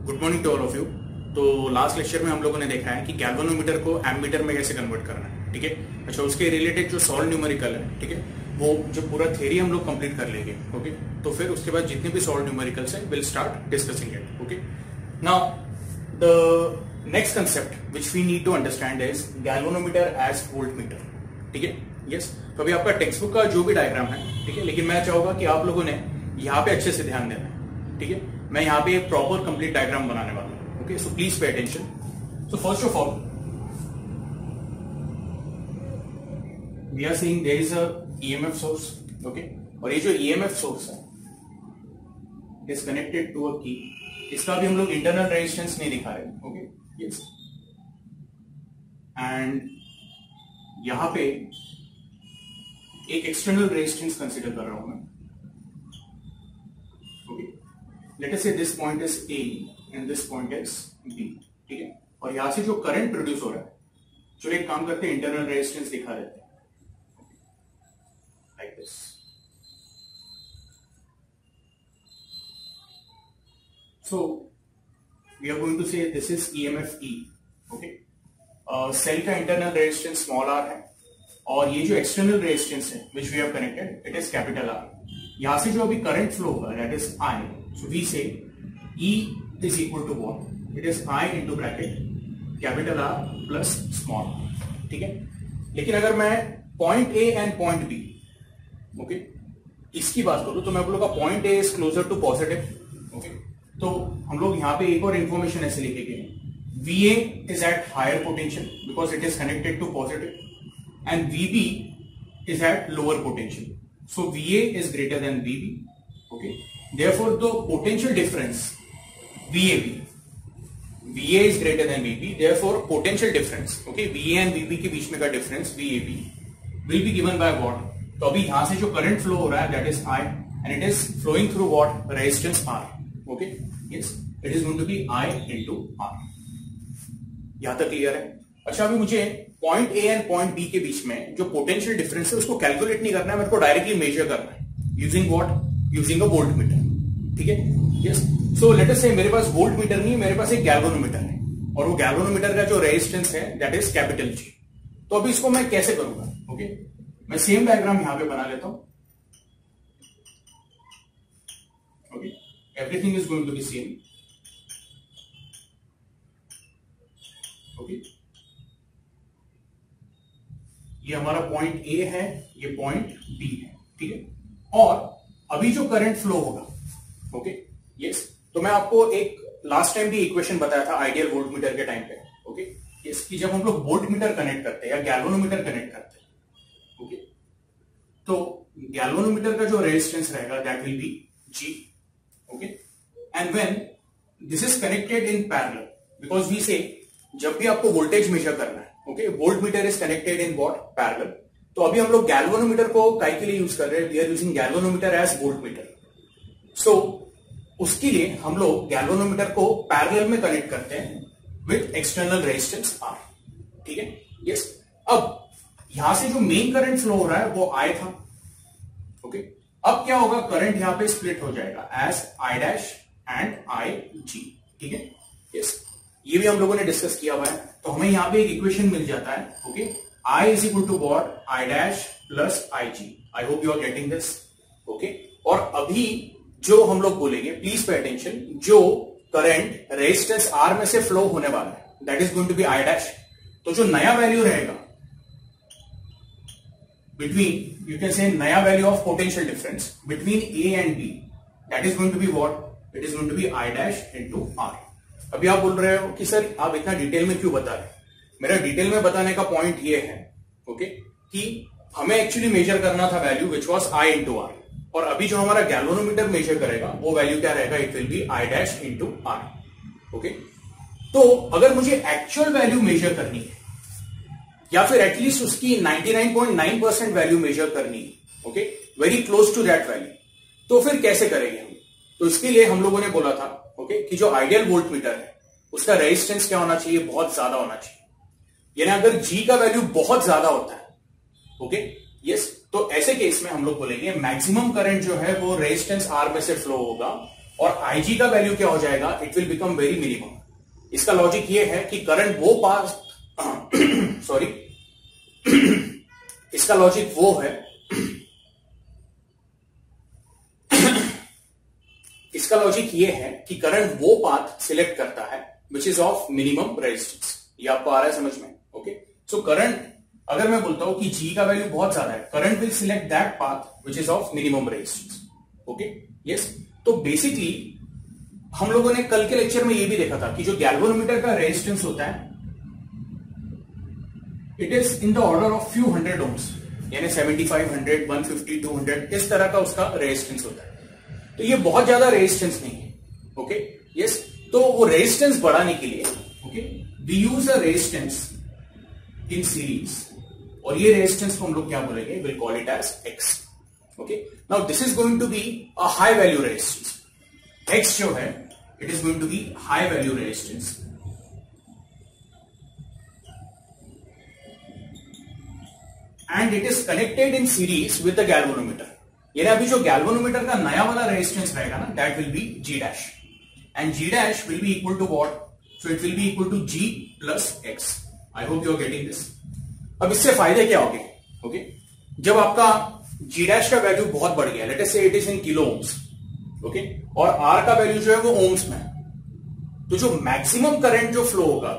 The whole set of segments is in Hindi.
Good morning to all of you. तो लास्ट लेक्चर में हम लोगों ने देखा है कि गैल्वेनोमीटर को एमीटर में कैसे कन्वर्ट करना है, ठीक है। अच्छा, उसके रिलेटेड जो सॉल्व न्यूमेरिकल है, ठीक है, वो जो पूरा थ्योरी हम लोग कंप्लीट कर लेंगे, ओके। तो फिर उसके बाद जितने भी सॉल्व न्यूमेरिकल्स है will start discussing it, okay. Now the next concept which we need to understand is galvanometer as voltmeter, ठीक है। यस, तो अभी आपका टेक्स्ट बुक का जो भी डायग्राम है, ठीक है, लेकिन मैं चाहूंगा कि आप लोगों ने यहाँ पे अच्छे से ध्यान देना है, ठीक है। मैं यहाँ पे एक प्रॉपर कंप्लीट डायग्राम बनाने वाला हूं, okay. So please pay attention. So first of all we are seeing there is a EMF source, okay. और ये जो ईएमएफ सोर्स है is connected to a key. इसका भी हम लोग इंटरनल रेजिस्टेंस नहीं दिखा रहे, ओके। यस, एंड यहां पे एक एक्सटर्नल रेजिस्टेंस कंसीडर कर रहा हूं मैं, okay. Let us say this point is A and this point is B, ठीक है। और यहां से जो करंट प्रोड्यूस हो रहा है, चलो एक काम करते हैं, इंटरनल रेजिस्टेंस दिखा देते हैं like this. So we are going to say this is EMF E, okay. Cell का इंटरनल रेजिस्टेंस स्मॉल आर है और ये जो एक्सटर्नल रेजिस्टेंस है which we have connected it is capital R. यहां से जो अभी करंट फ्लो होगा that is I, so we say E is equal to what? It is I into bracket capital R plus small, ठीक है। लेकिन अगर मैं point A and point B, okay, इसकी बात करूं तो मैं बोलूंगा point A is closer to positive, okay. तो हम लोग यहां पे एक और इंफॉर्मेशन ऐसे लिखेंगे, VA is at higher potential because it is connected to positive and VB is at lower potential. So VA is greater than VB, okay. Therefore the potential difference VA is greater than VB, therefore potential difference, okay, VA and VB के बीच में का difference VAB will be given by what? तो अभी यहां से जो current flow हो रहा है that is I and it is flowing through what? Resistance R, okay. Yes, it is going to be I into R. यहां तक क्लियर है? अच्छा, अभी मुझे point A and point B के बीच में जो पोटेंशियल डिफरेंस है उसको कैलकुलेट नहीं करना है, मेरे को डायरेक्टली मेजर करना है using what? Using a volt metre, ठीक है। यस, सो लेट अस से मेरे पास वोल्ट मीटर नहीं है, मेरे पास एक गैल्वेनोमीटर है और वो गैल्वेनोमीटर का जो रेजिस्टेंस है दैट इज कैपिटल G। तो अभी इसको मैं कैसे करूंगा, ओके। मैं सेम डायग्राम यहां पे बना लेता हूं, okay. Everything is going to be same, okay. ये हमारा पॉइंट A है, ये पॉइंट B है, ठीक है। और अभी जो करंट फ्लो होगा, ओके, यस, तो मैं आपको एक लास्ट टाइम भी इक्वेशन बताया था आइडियल वोल्ट मीटर के टाइम पे, ओके। यस, कि जब हम लोग वोल्ट मीटर कनेक्ट करते हैं या गैल्वेनोमीटर कनेक्ट करते हैं, ओके, तो गैल्वेनोमीटर का जो रेजिस्टेंस रहेगा that will be G, okay. And when this is connected in parallel, because we say जब भी आपको वोल्टेज मेजर करना है, okay, voltmeter is connected in what? Parallel. तो अभी हम लोग गैल्वेनोमीटर को काय के लिए यूज कर रहे हैं? We are using galvanometer as volt meter. So उसके लिए हम लोग गैल्वेनोमीटर को पैरेलल में कनेक्ट करते हैं विद एक्सटर्नल रेजिस्टेंस R, ठीक है। यस, अब यहां से जो मेन करंट फ्लो हो रहा है वो I था, ओके। अब क्या होगा? करंट यहां पे स्प्लिट हो जाएगा as I dash and IG, ठीक है। यस, ये भी हम लोगों ने डिस्कस किया हुआ है। तो हमें यहां पे एक इक्वेशन मिल जाता है, okay. I is equal to what? I dash plus IG. I hope you are getting this, okay. और अभी जो हम लोग बोलेंगे, प्लीज पे अटेंशन, जो करंट रेजिस्टेंस R में से फ्लो होने वाला है that is going to be I dash. तो जो नया वैल्यू रहेगा बिटवीन, यू कैन से नया value of potential difference between A and B, that is going to be what? It is going to be I dash into R। अभी आप बोल रहे हो कि सर आप इतना डिटेल में क्यों बता रहे हैं? मेरा डिटेल में बताने का पॉइंट ये है, ओके, कि हमें एक्चुअली मेजर करना था value which was I into R, और अभी जो हमारा गैल्वेनोमीटर मेजर करेगा वो वैल्यू क्या रहेगा? It will B I dash into R, okay. तो अगर मुझे एक्चुअल वैल्यू मेजर करनी है या फिर एटलीस्ट उसकी 99.9% वैल्यू मेजर करनी है, okay, very close to that value, तो फिर कैसे करेंगे हम? तो इसके लिए हम लोगों ने बोला था, ओके, कि जो आइडियल वोल्ट मीटर है उसका रेजिस्टेंस क्या होना चाहिए? बहुत ज्यादा होना चाहिए। यानी अगर G का वैल्यू बहुत ज्यादा होता है, ओके, यस, तो ऐसे केस में हम लोग बोलेंगे मैक्सिमम करंट जो है वो रेजिस्टेंस R में से फ्लो होगा और आईजी का वैल्यू क्या हो जाएगा, it will become very minimum. इसका लॉजिक ये है कि करंट वो पास सॉरी इसका लॉजिक वो है इसका लॉजिक ये है कि करंट वो पाथ सिलेक्ट करता है which is of minimum resistance. ये आपको आ रहा है समझ में? ओके, सो करंट अगर मैं बोलता हूं कि जी का वैल्यू बहुत ज्यादा है, current will select that path which is of minimum resistance. Okay, yes. तो बेसिकली हम लोगों ने कल के लेक्चर में ये भी देखा था कि जो गैल्वेनोमीटर का रेजिस्टेंस होता है it is in the order of few hundred ohms, यानी 75, 100, 150, 200 इस तरह का उसका रेजिस्टेंस होता है। तो ये बहुत ज्यादा रेजिस्टेंस नहीं है। Okay, yes. तो वो रेजिस्टेंस बढ़ाने के लिए okay we use a resistance in series, और ये रेजिस्टेंस को हम लोग क्या बोलेंगे, will call it as X. Okay, now this is going to be a high value resistance. X जो है it is going to be high value resistance, and it is connected in series with the galvanometer. यानी अभी जो गैल्वेनोमीटर का नया वाला रेजिस्टेंस रहेगा ना, that will be G dash, and G dash will be equal to what, so it will be equal to G plus X. I hope you are getting this. अब इससे फायदे क्या होंगे? ओके, जब आपका जी डैश का वैल्यू बहुत बढ़ गया, let us say it is in kilo ohms, okay, और आर का वैल्यू जो है वो ओम्स में, तो जो मैक्सिमम करंट जो फ्लो होगा,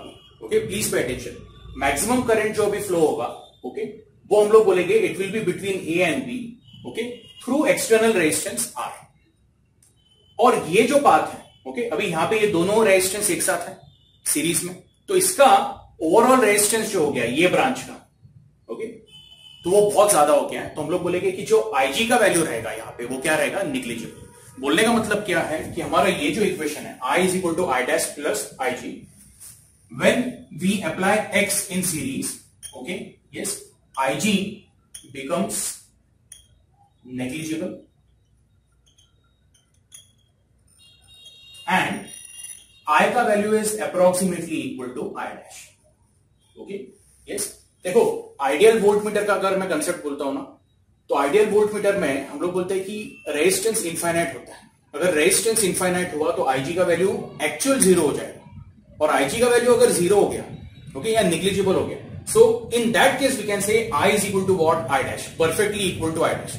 okay please pay attention, maximum current जो अभी फ्लो होगा, ओके, वो हम लोग बोलेंगे it will be between A and B, okay, through external resistance आर। और ये जो पाथ है, ओके, अभी यहां पे ये दोनों रेजिस्टेंस एक साथ है सीरीज में, तो इसका ओवरऑल रेजिस्टेंस जो हो गया ये ब्रांच का, ओके, तो वो बहुत ज्यादा हो गया है। तो हम लोग बोलेंगे कि जो आईजी का वैल्यू रहेगा यहां पे वो क्या रहेगा, निग्लिजिबल। बोलने का मतलब क्या है कि हमारा ये जो इक्वेशन है I is equal to I dash plus I G, when we apply X in series, okay, yes, IG becomes negligible and I का value is approximately equal to I dash. Okay, yes. देखो आइडियल वोल्टमीटर का अगर मैं कंसेप्ट बोलता हूं ना, तो आइडियल वोल्टमीटर में हम लोग बोलते हैं कि रेजिस्टेंस इनफाइनाइट होता है। अगर रेजिस्टेंस इनफाइनाइट हुआ तो IG का वैल्यू एक्चुअल जीरो हो जाएगा, और IG का वैल्यू अगर जीरो हो गया, ओके, या निग्लिजिबल हो गया, so in that case we can say I is equal to what, I dash, perfectly equal to I dash।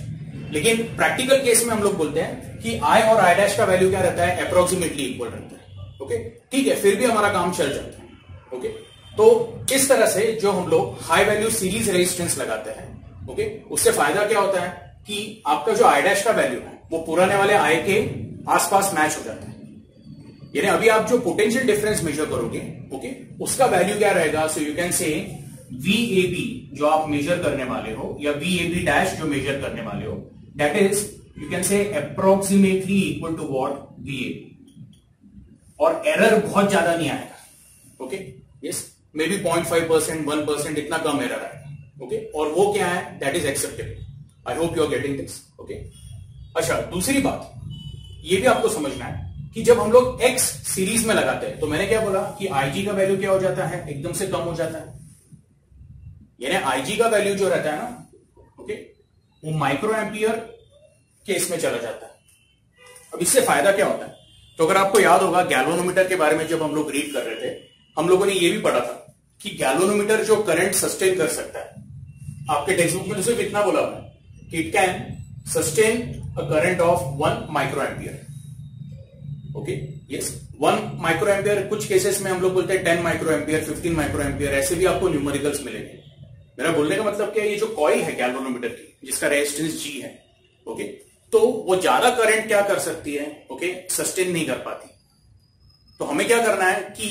लेकिन प्रैक्टिकल केस में हम लोग बोलते हैं कि I और I dash का वैल्यू क्या रहता है, अप्रोक्सीमेटली इक्वल रहता है। ओके, ठीक है, फिर भी हमारा काम चल जाता है। ओके, तो इस तरह से जो हम लोग हाई वैल्यू सीरीज रेजिस्टेंस लगाते हैं, ओके, उससे फायदा क्या होता है कि आपका जो I dash का वैल्यू है वो पुराने वाले I के आसपास मैच हो जाता है। यानी अभी आप जो पोटेंशियल डिफरेंस मेजर करोगे, ओके, उसका वैल्यू क्या रहेगा, सो यू कैन से VAB जो आप मेजर करने वाले हो, या VAB डैश जो मेजर करने वाले हो, that is you can say approximately equal to what, VAB, और एरर बहुत ज्यादा नहीं आएगा। ओके, यस, मे बी 0.5%, 1%, इतना कम एरर आएगा। ओके, और वो क्या है, that is acceptable. I hope you are getting this. Okay, अच्छा, दूसरी बात ये भी आपको समझना है कि जब हम लोग X सीरीज में लगाते हैं, तो मैंने क्या बोला कि IG का वैल्यू क्या हो जाता है, एकदम से कम हो जाता है। यानी IG का वैल्यू जो रहता है ना, ओके, वो माइक्रो एम्पियर के इसमें चला जाता है। अब इससे फायदा क्या होता है, तो अगर आपको याद होगा गैल्वेनोमीटर के बारे में जब हम लोग रीड कर रहे थे, हम लोगों ने ये भी पढ़ा था कि गैल्वेनोमीटर जो करंट सस्टेन कर सकता है, आपके टेक्स्ट बुक में सिर्फ इतना बोला हुआ है कि it can sustain a current of 1 micro ampere. Okay, yes, 1 micro ampere, कुछ केसेस में हम लोग बोलते हैं 10 माइक्रो एम्पियर, 15 माइक्रो एम्पियर, ऐसे भी आपको न्यूमेरिकल्स मिलेंगे। मेरा बोलने का मतलब क्या है, ये जो कॉइल है गैल्वेनोमीटर की, जिसका रेजिस्टेंस G है, ओके, तो वो ज्यादा करंट क्या कर सकती है, ओके, सस्टेन नहीं कर पाती। तो हमें क्या करना है कि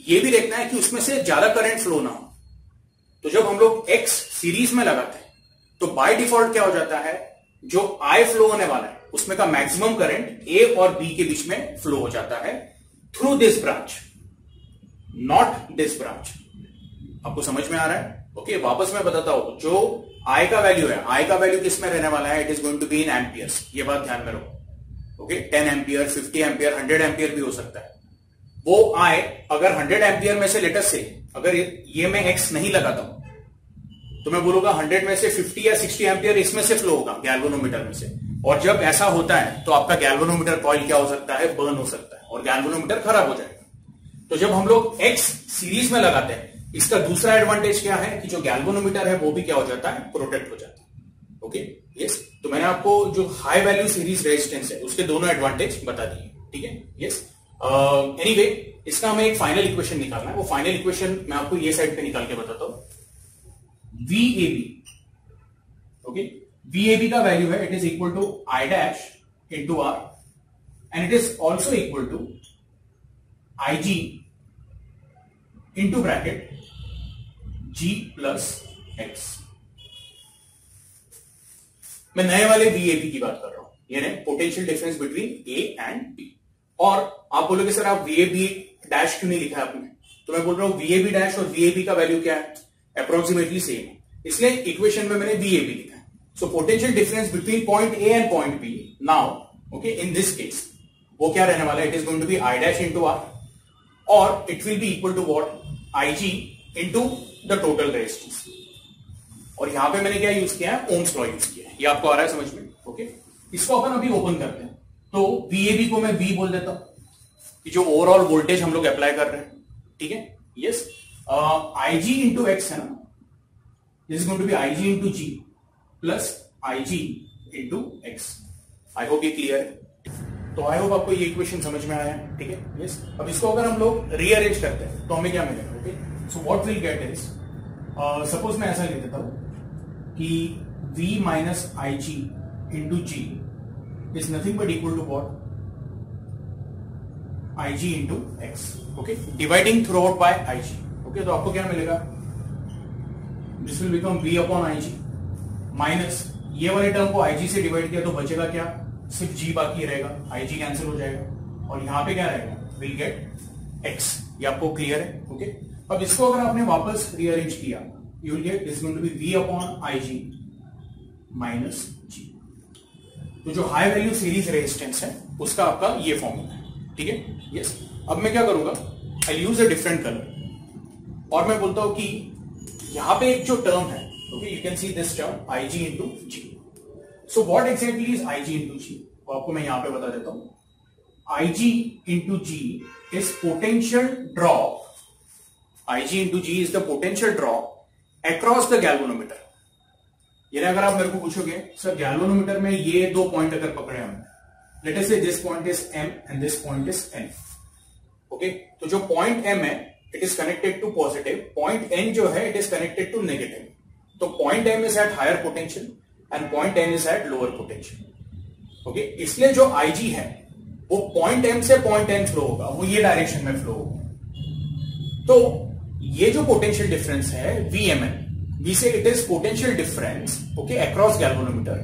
ये भी देखना है कि उसमें से ज्यादा करंट फ्लो ना हो। तो जब हम लोग X सीरीज में लगाते हैं, तो बाय डिफॉल्ट क्या हो जाता है, जो I फ्लो होने वाला है उसमें का मैक्सिमम करंट A और B के बीच में फ्लो हो जाता है through this branch, not this branch. आपको समझ में आ रहा है? ओके, वापस मैं बताता हूं, जो I का वैल्यू है, I का वैल्यू किस में रहने वाला है, it is going to be in amperes. ये बात ध्यान में रखो। ओके, 10 एम्पियर, 50 एम्पियर, 100 एम्पियर भी हो सकता है। वो I अगर 100 एम्पियर में से लेटर से अगर ये मैं X नहीं लगाता हूं, तो मैं बोलूंगा 100 में से 50 या 60 एम्पियर इसमें से फ्लो होगा गैल्वेनोमीटर में से, और जब ऐसा होता है तो आपका गैल्वेनोमीटर कॉइल क्या हो सकता है, बर्न हो सकता है और गैल्वेनोमीटर खराब हो जाएगा। तो जब हम लोग X सीरीज में लगाते हैं, इसका दूसरा एडवांटेज क्या है कि जो गैल्वेनोमीटर है वो भी क्या हो जाता है, प्रोटेक्ट हो जाता है। Okay, yes. तो मैंने आपको जो हाई वैल्यू सीरीज रेजिस्टेंस है उसके दोनों एडवांटेज बता दिए, ठीक है, यस। एनीवे, इसका हमें एक फाइनल इक्वेशन निकालना है। वो फाइनल इक्वेशन मैं आपको ये साइड पे निकाल के बताता हूं। VAB, ओके, VAB का वैल्यू है, it is equal to I dash into R and it is also equal to IG into bracket G plus X। मैं नए वाले VAB की बात कर रहा हूं, यानी potential difference between A and B। और आप बोलोगे सर आप VAB डैश क्यों नहीं लिखा है आपने, तो मैं बोल रहा हूं VAB डैश और VAB का वैल्यू क्या है, अप्रोक्सीमेटली सेम है, इसलिए इक्वेशन में मैंने VAB लिखा है। So potential difference between point A and point B now, okay, in this case वो क्या रहने वाला है, it is going to be I dash into R और it will be equal to what, IG into the total resistance. और यहां पे मैंने क्या यूज किया है, ओम्स लॉ यूज किया है। ये आपको आ रहा है समझ में, ओके। इसको अपन अभी ओपन करते हैं। तो VAB को मैं V बोल देता हूं कि जो ओवरऑल वोल्टेज हम लोग अप्लाई कर रहे हैं, ठीक है, यस। IG इंटू एक्स है ना, this is going to be IG into G plus IG into X. I hope ये क्लियर है। तो आई होप आपको ये इक्वेशन समझ में आया है, ठीक है, यस। अब इसको अगर हम लोग रीअरेंज करते हैं तो हमें क्या मिलेगा, okay. So what will get is, suppose मैं ऐसा लिख देता हूं कि V minus IG into G is nothing but equal to what, IG into X, okay, dividing throughout by IG, okay। तो आपको क्या मिलेगा, this will become V upon IG minus ये वाले टर्म को IG से डिवाइड किया तो बचेगा क्या, सिर्फ G बाकी रहेगा, IG कैंसिल हो जाएगा और यहां पे क्या रहेगा, विल गेट X। ये आपको क्लियर है, ओके। अब इसको अगर आपने वापस रीअरेंज किया, you will get this going to be V upon IG minus G। तो जो हाई वैल्यू सीरीज रेजिस्टेंस है उसका आपका ये फॉर्मूला है, ठीक है, यस। अब मैं क्या करूंगा, आई यूज अ डिफरेंट कलर और मैं बोलता हूं कि यहां पे एक जो टर्म है, okay, you can see this term IG into G। So what exactly is IG into G, वो आपको मैं यहां पे बता देता हूं। IG into G is potential drop, IG into G is the potential drop across the galvanometer. यानी अगर आप मेरे को पूछोगे सर गैल्वेनोमीटर में ये दो पॉइंट अगर पकड़े हम, let us say this point is M and this point is N, okay. तो जो पॉइंट M है it is connected to positive, point N जो है it is connected to negative. तो point M is at higher potential and point N is at lower potential, okay. इसलिए जो IG है वो पॉइंट M से पॉइंट N फ्लो होगा, वो ये डायरेक्शन में फ्लो होगा। तो ये जो पोटेंशियल डिफरेंस है VMN, we say it is potential difference, okay, across galvanometer,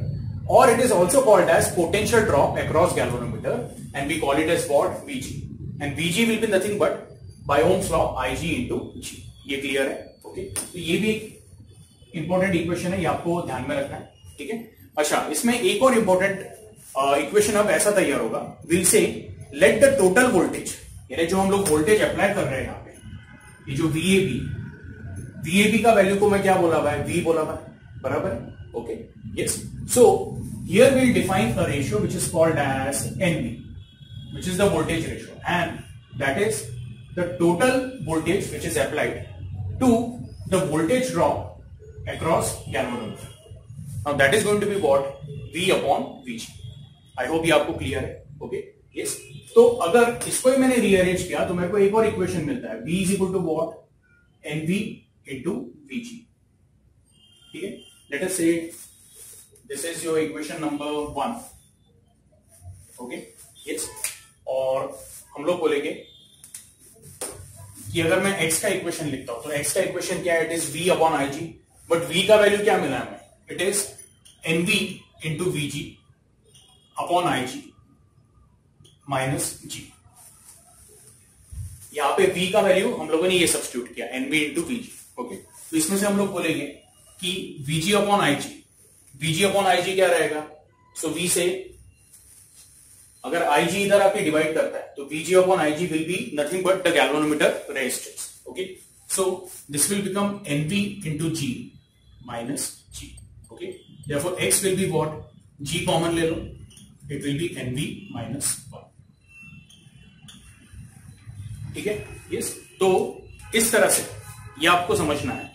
or it is also called as potential drop across galvanometer and we call it as what, VG, and VG will be nothing but by Ohm's law IG into G। ये क्लियर है, ओके। तो ये भी एक इंपॉर्टेंट इक्वेशन है, ये आपको ध्यान में रखना है, ठीक है। अच्छा, इसमें एक और इंपॉर्टेंट इक्वेशन अब ऐसा तैयार होगा, will say let the total voltage, यानी जो हम लोग वोल्टेज अप्लाई कर रहे हैं यहाँ पे, ये जो VAB का वैल्यू को मैं क्या बोला भाई, V बोला भाई, बराबर है, okay, yes. So here will define a ratio which is called as NV, which is the voltage ratio and that is the total voltage which is applied to the voltage drop across galvanometer. Now that is going to be what, V upon VG। I hope ये आपको क्लियर है, ओके, यस। तो अगर इसको ही मैंने रीअरेंज किया तो मेरे को एक और इक्वेशन मिलता है, V is equal to what, NV into VG, ठीक है। Let us say this is your equation number 1, okay, yes. और हम लोग बोलेंगे कि अगर मैं X का इक्वेशन लिखता हूं तो X का इक्वेशन क्या है, it is V upon IG, but V का वैल्यू क्या मिला हमें, it is NV into VG upon IG minus G। यहां पे V का वैल्यू हम लोगों ने ये सब्स्टिट्यूट किया, NV इंटू VG, ओके। तो इसमें से हम लोग बोलेंगे कि VG upon IG, VG upon IG क्या रहेगा, सो V से अगर IG इधर आके डिवाइड करता है तो VG upon IG will be nothing but the galvanometer resistance, okay. So this will become NV into G minus G, okay. Therefore X will be what, G common ले लो, it will be NV minus 1। ठीक है, यस। तो इस तरह से ये आपको समझना है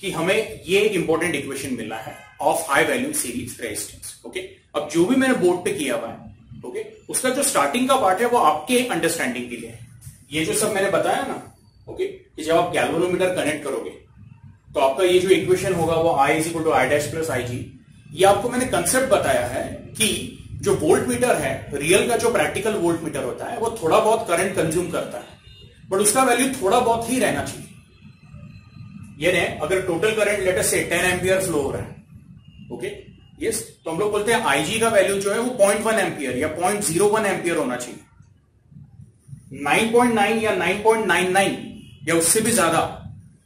कि हमें ये एक इंपॉर्टेंट इक्वेशन मिला है of high value series resistance. Okay, अब जो भी मैंने बोर्ड पे किया हुआ है, ओके, उसका जो स्टार्टिंग का पार्ट है वो आपके अंडरस्टैंडिंग के लिए है। ये जो सब मैंने बताया ना, ओके, कि जब आप गैल्वेनोमीटर कनेक्ट करोगे तो आपका ये जो इक्वेशन होगा वो I is equal to I dash plus IG, ये आपको मैंने कंसेप्ट बताया है कि जो वोल्ट मीटर है, रियल का जो प्रैक्टिकल वोल्ट मीटर होता है, वो थोड़ा बहुत करंट कंज्यूम करता है, बट उसका वैल्यू थोड़ा बहुत ही रहना चाहिए। ये नहीं, अगर टोटल करंट लेट अस से 10 एम्पियर फ्लो हो रहा है, ओके, यस, तो हम लोग बोलते हैं IG का वैल्यू जो है वो 0.1 एम्पियर या 0.01 एम्पियर होना चाहिए। 9.9 या 9.99 या उससे भी ज्यादा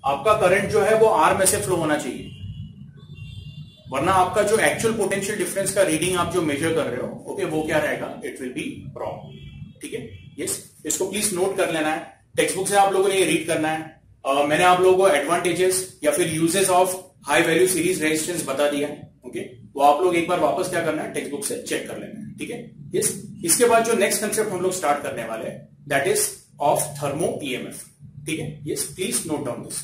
आपका करंट जो है वो R में से फ्लो होना चाहिए, वरना आपका जो एक्चुअल पोटेंशियल डिफरेंस का रीडिंग आप जो मेजर कर रहे हो, ओके, वो क्या रहेगा, इट विल बी रॉन्ग। ठीक है, यस, इसको प्लीज नोट कर लेना है, टेक्स्ट बुक से आप लोगों ने ये रीड करना है। मैंने आप लोगों को एडवांटेजेस या फिर uses of high value series resistance बता दिया है, ओके, वो आप लोग एक बार वापस क्या करना है, टेक्स्ट बुक से चेक कर लेना है। ठीक है, यस। इसके बाद जो नेक्स्ट कंसेप्ट हम लोग स्टार्ट करने वाले हैं, that is of thermo EMF। ठीक है, yes, please note down this.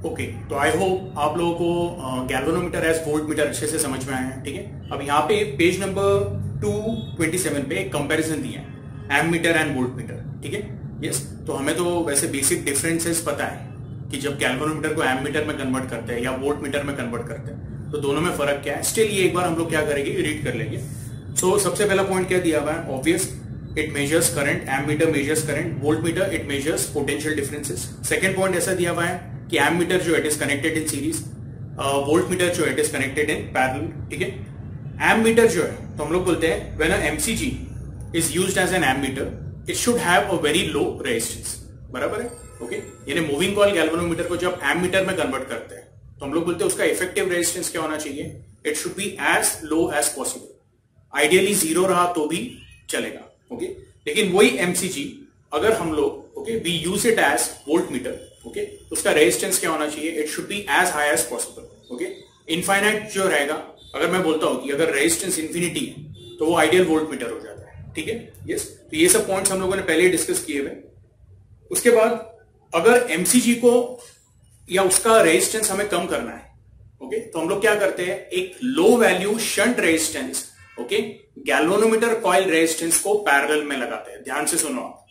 Okay, तो आई होप आप लोगों को गैल्वेनोमीटर एज वोल्ट मीटर अच्छे से समझ में आया है। ठीक है, अब यहाँ पे पेज नंबर 227 पे एक कंपैरिजन दिया है, ammeter and volt meter. ठीक है, यस, तो हमें तो वैसे बेसिक डिफरेंसेस पता है कि जब गैल्वेनोमीटर को एम मीटर में कन्वर्ट करते हैं या वोल्ट मीटर में कन्वर्ट करते हैं तो दोनों में फर्क क्या है। स्टिल ये एक बार हम लोग क्या करेंगे, रीड कर लेंगे। सो सबसे पहला पॉइंट क्या दिया हुआ है, obvious, it measures current, ammeter measures current, volt meter it measures potential differences. Second point ऐसा दिया हुआ है कि एम मीटर जो it is connected in series, volt meter जो it is connected in parallel. ठीक है, एम मीटर जो है तो हम लोग बोलते हैं when a MCG is used as an ammeter it should have a very low resistance. बराबर है, ओके, यानी मूविंग कॉइल गैल्वेनोमीटर को जब एम मीटर में कन्वर्ट करते हैं तो हम लोग बोलते हैं उसका इफेक्टिव रेजिस्टेंस क्या होना चाहिए, it should be as low as possible. Ideally 0 रहा तो भी चलेगा, ओके, लेकिन वही MCG अगर हम लोग, okay, we use it as volt meter, okay, उसका रेजिस्टेंस क्या होना चाहिए, it should be as high as possible. Okay, infinite जो रहेगा, अगर मैं बोलता हूं कि अगर रेजिस्टेंस इंफिनिटी है तो वो आइडियल वोल्ट मीटर हो जाता है। ठीक है, यस, तो ये सब पॉइंट्स हम लोगों ने पहले ही डिस्कस किए हुए। उसके बाद अगर MCG को या उसका रेजिस्टेंस हमें कम करना है, ओके, तो हम लोग क्या करते हैं, एक low value shunt resistance, okay, galvanometer coil resistance को पैरेलल में लगाते हैं। ध्यान से सुनो आप,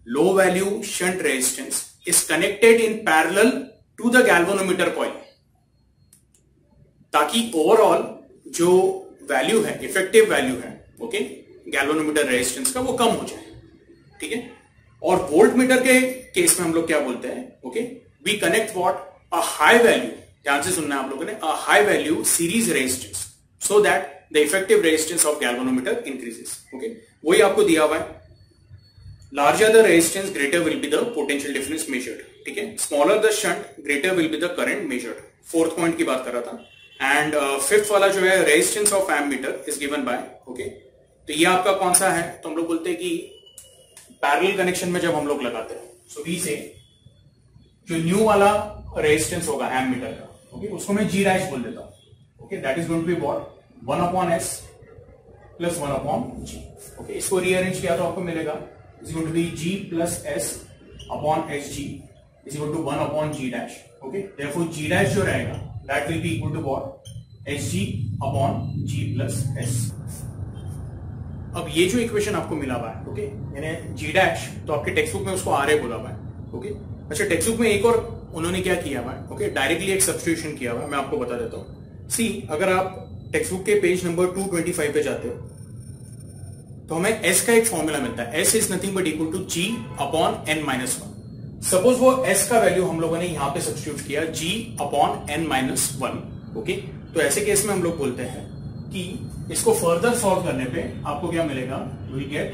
low value shunt resistance is connected in parallel to the galvanometer coil, ताकि ओवरऑल जो वैल्यू है, इफेक्टिव वैल्यू है, ओके, गैल्वेनोमीटर रेजिस्टेंस का, वो कम हो जाए। ठीक है, और वोल्ट मीटर के केस में हम लोग क्या बोलते हैं, okay, we connect what, a high value, ध्यान से सुनना आप लोगों ने, a high value series resistance, so that the effective resistance of galvanometer increases. Okay, वही आपको दिया हुआ है, larger the resistance greater will be the potential difference measured। ठीक है, smaller the shunt greater will be the current measured। Fourth point की बात कर रहा था। एंड फिफ्थ वाला जो है, resistance of ammeter is given by, okay, तो ये आपका कौन सा है, तो हम लोग बोलते हैं कि पैरेलल कनेक्शन में जब हम लोग लगाते हैं, सो वी से जो न्यू वाला रेजिस्टेंस होगा एम मीटर का, ओके, उसको मैं G डैश बोल देता हूं। Okay, that is going to be what, 1/S plus 1/G। Okay, इसको रीअरेंज किया तो आपको मिलेगा is going to be G plus S upon SG is equal to 1/G dash। Okay, therefore G dash जो रहेगा that will be equal to what, SG upon G plus S। अब ये जो इक्वेशन आपको मिला हुआ है, ओके, यानी G dash, तो आपके टेक्स्ट बुक में उसको RA बोला हुआ है। ओके, अच्छा, टेक्स्ट बुक में एक और उन्होंने क्या किया हुआ है, ओके, डायरेक्टली एक सब्स्टिट्यूशन किया हुआ है, मैं आपको बता देता हूं। सी, अगर आप टेक्स्ट बुक के पेज नंबर 225 पे जाते हो तो हमें S का एक फॉर्मूला मिलता है, S is nothing but equal to G upon N-1। Suppose वो S का वैल्यू हम लोगों ने यहां पे सब्स्टिट्यूट किया, G अपॉन N-1। ओके, तो ऐसे केस में हम लोग बोलते हैं कि इसको फर्दर सॉल्व करने पे आपको क्या मिलेगा, will get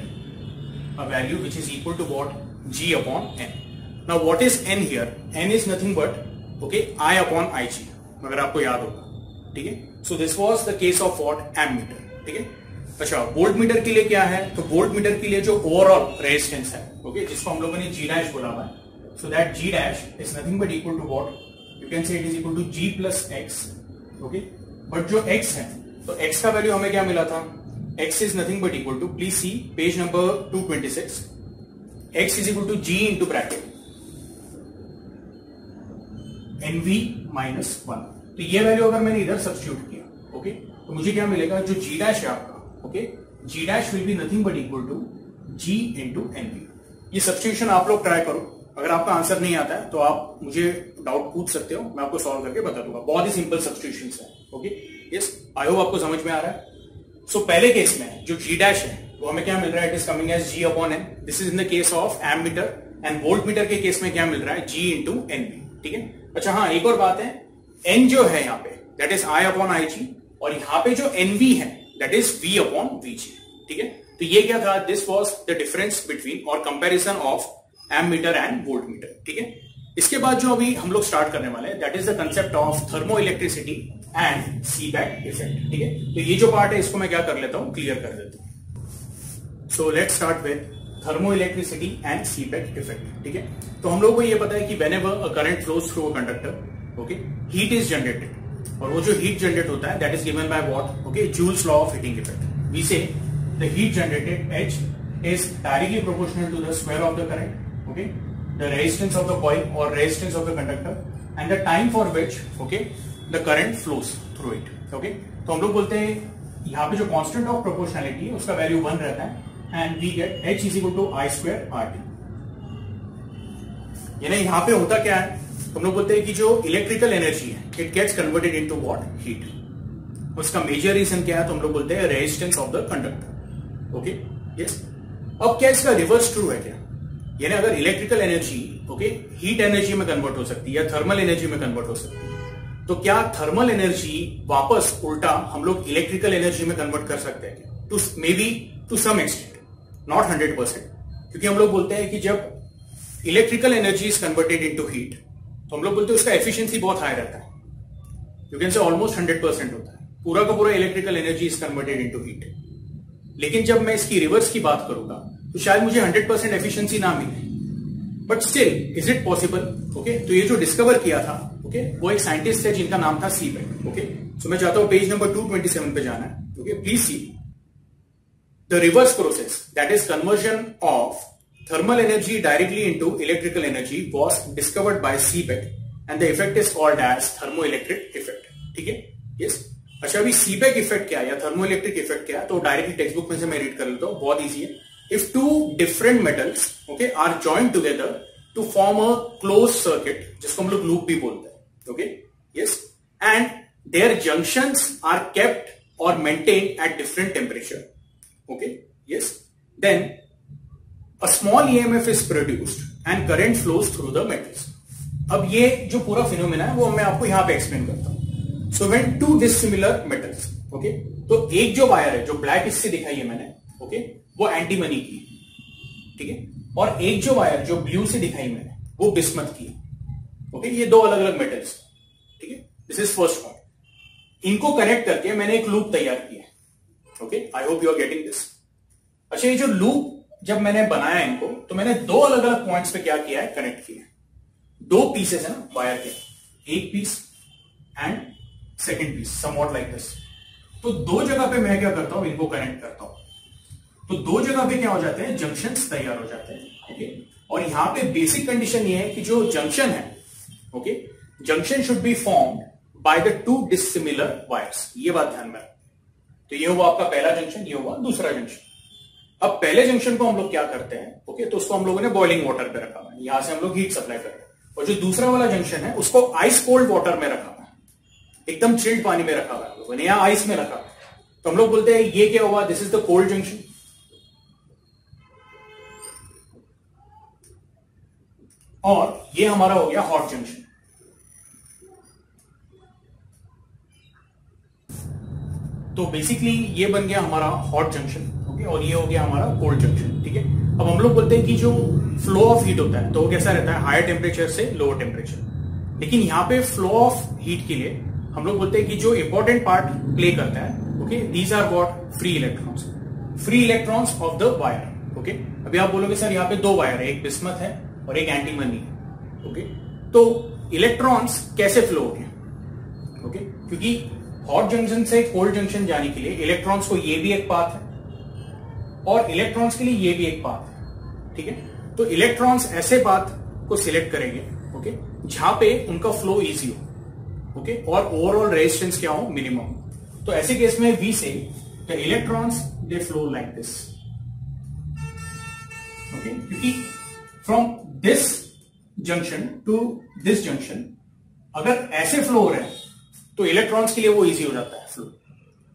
a value which is equal to what, G upon N। Now what is N here, N is nothing but, okay, I upon IG, अगर आपको याद होगा। ठीक है, so this was the case of what, ammeter. ठीक है, अच्छा, वोल्ट मीटर के लिए क्या है, तो वोल्ट मीटर के लिए जो ओवरऑल रेजिस्टेंस है, ओके, जिसको हम लोगों ने G डैश बोला हुआ है, so that G dash is nothing but equal to what, you can say it is equal to G plus X। Okay, but जो X है तो x का वैल्यू हमें क्या मिला था, x is nothing but equal to, please see page number 226, x is equal to g into bracket nv minus 1। तो ये वैल्यू अगर मैंने इधर सब्स्टिट्यूट किया, ओके, तो मुझे क्या मिलेगा, जो g डैश है आपका, okay, g dash will be nothing but equal to g into NV. ये सब्स्टिट्यूशन आप लोग ट्राई करो, अगर आपका आंसर नहीं आता है तो आप मुझे डाउट पूछ सकते हो, मैं आपको सॉल्व करके बता दूंगा। बहुत ही सिंपल सब्स्टिट्यूशंस है, ओके। यस, आई होप आपको समझ में आ रहा है। सो पहले केस में जो g डैश है वो हमें क्या मिल रहा है, it is coming as g upon n। This is in the case of ammeter, and volt meter के केस में क्या मिल रहा है, g इंटू एनवी, ठीक है। अच्छा हाँ, एक और बात है, n जो है यहाँ पे that is i upon I G, और यहाँ पे जो nv है that is v upon VG, ठीक है। तो ये क्या था, this was the difference between और comparison of ammeter and volt meter, ठीक है। इसके बाद जो अभी हम लोग स्टार्ट करने वाले हैं that is the concept of thermo electricity and सीबैक effect, ठीक है। तो ये जो पार्ट है इसको मैं क्या कर लेता हूं, क्लियर कर देता हूं। So let's start with thermo electricity and सीबैक effect, ठीक है। तो हम लोग को ये पता है कि whenever a current flows through a conductor, okay, heat is generated, और वो जो हीट जनरेट होता है that is given by what, okay, Joule's law of heating effect. We say the heat generated H is directly proportional to the square of the current, okay, the resistance of the coil or resistance of the conductor and the time for which, okay, the current flows through it, okay। तो हम लोग बोलते हैं यहाँ पे जो कांस्टेंट ऑफ प्रोपोर्शनलिटी है उसका वैल्यू 1 रहता है, and we get H is equal to I square RT। यानी यहाँ पे होता क्या है, हम लोग बोलते हैं कि जो इलेक्ट्रिकल एनर्जी है it gets converted into what, heat. उसका मेजर रीजन क्या है, तो हम लोग बोलते हैं resistance of the conductor, okay, yes. अब क्या इसका रिवर्स ट्रू है क्या, यानी अगर electrical energy, okay, heat energy में कन्वर्ट हो सकती है या थर्मल एनर्जी में कन्वर्ट हो सकती है, तो क्या थर्मल एनर्जी वापस उल्टा हम लोग इलेक्ट्रिकल एनर्जी में कन्वर्ट कर सकते हैं क्या, to may be to some extent, not 100%, क्योंकि हम लोग बोलते हैं कि जब electrical energy is converted into heat तो हम लोग बोलते हैं उसका एफिशिएंसी बहुत हाई रहता है, यू कैन से ऑलमोस्ट 100% होता है, पूरा का पूरा electrical energy is converted into heat. लेकिन जब मैं इसकी रिवर्स की बात करूंगा तो शायद मुझे 100% एफिशिएंसी ना मिले, but still is it possible, okay. तो ये जो डिस्कवर किया था, ओके, वो एक साइंटिस्ट है जिनका नाम था सीबैक, ओके। सो मैं चाहता हूं पेज नंबर 227 पे जाना है, okay, please see the reverse process that is conversion of thermal energy directly into electrical energy was discovered by Seebeck and the effect is called as thermoelectric effect, ठीक है, यस। अच्छा, अभी सीबैक इफेक्ट क्या है या थर्मो इलेक्ट्रिक इफेक्ट क्या है, तो डायरेक्टली टेक्स्ट बुक में से मैं रीड कर लेता हूं, बहुत इजी है। If two different metals, okay, are joined together to form a close circuit, जिसको हम लोग लूप भी बोलते हैं, okay, yes, and their junctions are kept और maintained at different temperature, okay, yes, then a small EMF is produced and current flows through the metals. अब ये जो पूरा फिनोमेना है वो मैं आपको यहां पे एक्सप्लेन करता हूं। So when to dissimilar metals, okay, तो एक जो वायर है जो ब्लैक इससे दिखाई है मैंने, ओके, वो एंटीमनी की, ठीक है, और एक जो वायर जो ब्लू से दिखाई मैंने वो बिस्मथ की, ओके, ये दो अलग अलग मेटल्स, ठीक है। This is first point. इनको कनेक्ट करके मैंने एक लूप तैयार किया, okay, I hope you are getting this. अच्छा, ये जो लूप जब मैंने बनाया इनको, तो मैंने दो अलग अलग पॉइंट्स पे क्या किया है, कनेक्ट किया है। दो पीसेस है ना वायर के, एक piece and second piece, somewhat like this. तो दो जगह पे मैं क्या करता हूं, इनको कनेक्ट करता हूं, तो दो जगह पे क्या हो जाते हैं, जंक्शंस तैयार हो जाते हैं, ओके। और यहां पे बेसिक कंडीशन ये है कि जो जंक्शन है, okay, junction should be formed by the two dissimilar wires, ये बात ध्यान में रखो। तो ये हुआ आपका पहला जंक्शन, ये हुआ दूसरा जंक्शन। अब पहले जंक्शन को हम लोग क्या करते हैं, ओके, तो उसको हम लोगों ने बॉइलिंग वाटर पे रखा है, यहां से हम लोग हीट सप्लाई कर रहे हैं, और जो दूसरा वाला जंक्शन है उसको आइस कोल्ड वाटर में रखा है, एकदम चिल्ड पानी में रखा हुआ है, लोगों ने यहां आइस में रखा। तो हम लोग बोलते हैं ये क्या हुआ, this is the cold junction, और ये हमारा हो गया हॉट जंक्शन। तो बेसिकली ये बन गया हमारा हॉट जंक्शन, ओके, और ये हो गया हमारा कोल्ड जंक्शन, ठीक है। अब हम लोग बोलते हैं कि जो फ्लो ऑफ हीट होता है तो वो कैसा रहता है, हायर टेम्परेचर से लोअर टेम्परेचर। लेकिन यहां पे फ्लो ऑफ हीट के लिए हम लोग बोलते हैं कि जो इंपॉर्टेंट पार्ट प्ले करता है, okay, these are what, free electrons, free electrons of the wire, okay. अभी आप बोलोगे सर यहाँ पे दो वायर है, एक बिस्मथ है और एक एंटीमनी है, ओके। तो इलेक्ट्रॉन्स कैसे फ्लो हो गए, ओके, क्योंकि हॉट जंक्शन से कोल्ड जंक्शन जाने के लिए इलेक्ट्रॉन्स को ये भी एक पाथ है और इलेक्ट्रॉन्स के लिए ये भी एक पाथ है, ठीक है। तो इलेक्ट्रॉन्स ऐसे पाथ को सिलेक्ट करेंगे, ओके, जहां पे उनका फ्लो इजी हो, ओके, और ओवरऑल रेजिस्टेंस क्या हो, मिनिमम। तो ऐसे केस में we say the electrons they flow like this, okay, क्योंकि from this junction to this junction अगर ऐसे फ्लो हो रहे हैं तो इलेक्ट्रॉन्स के लिए वो इजी हो जाता है फ्लो,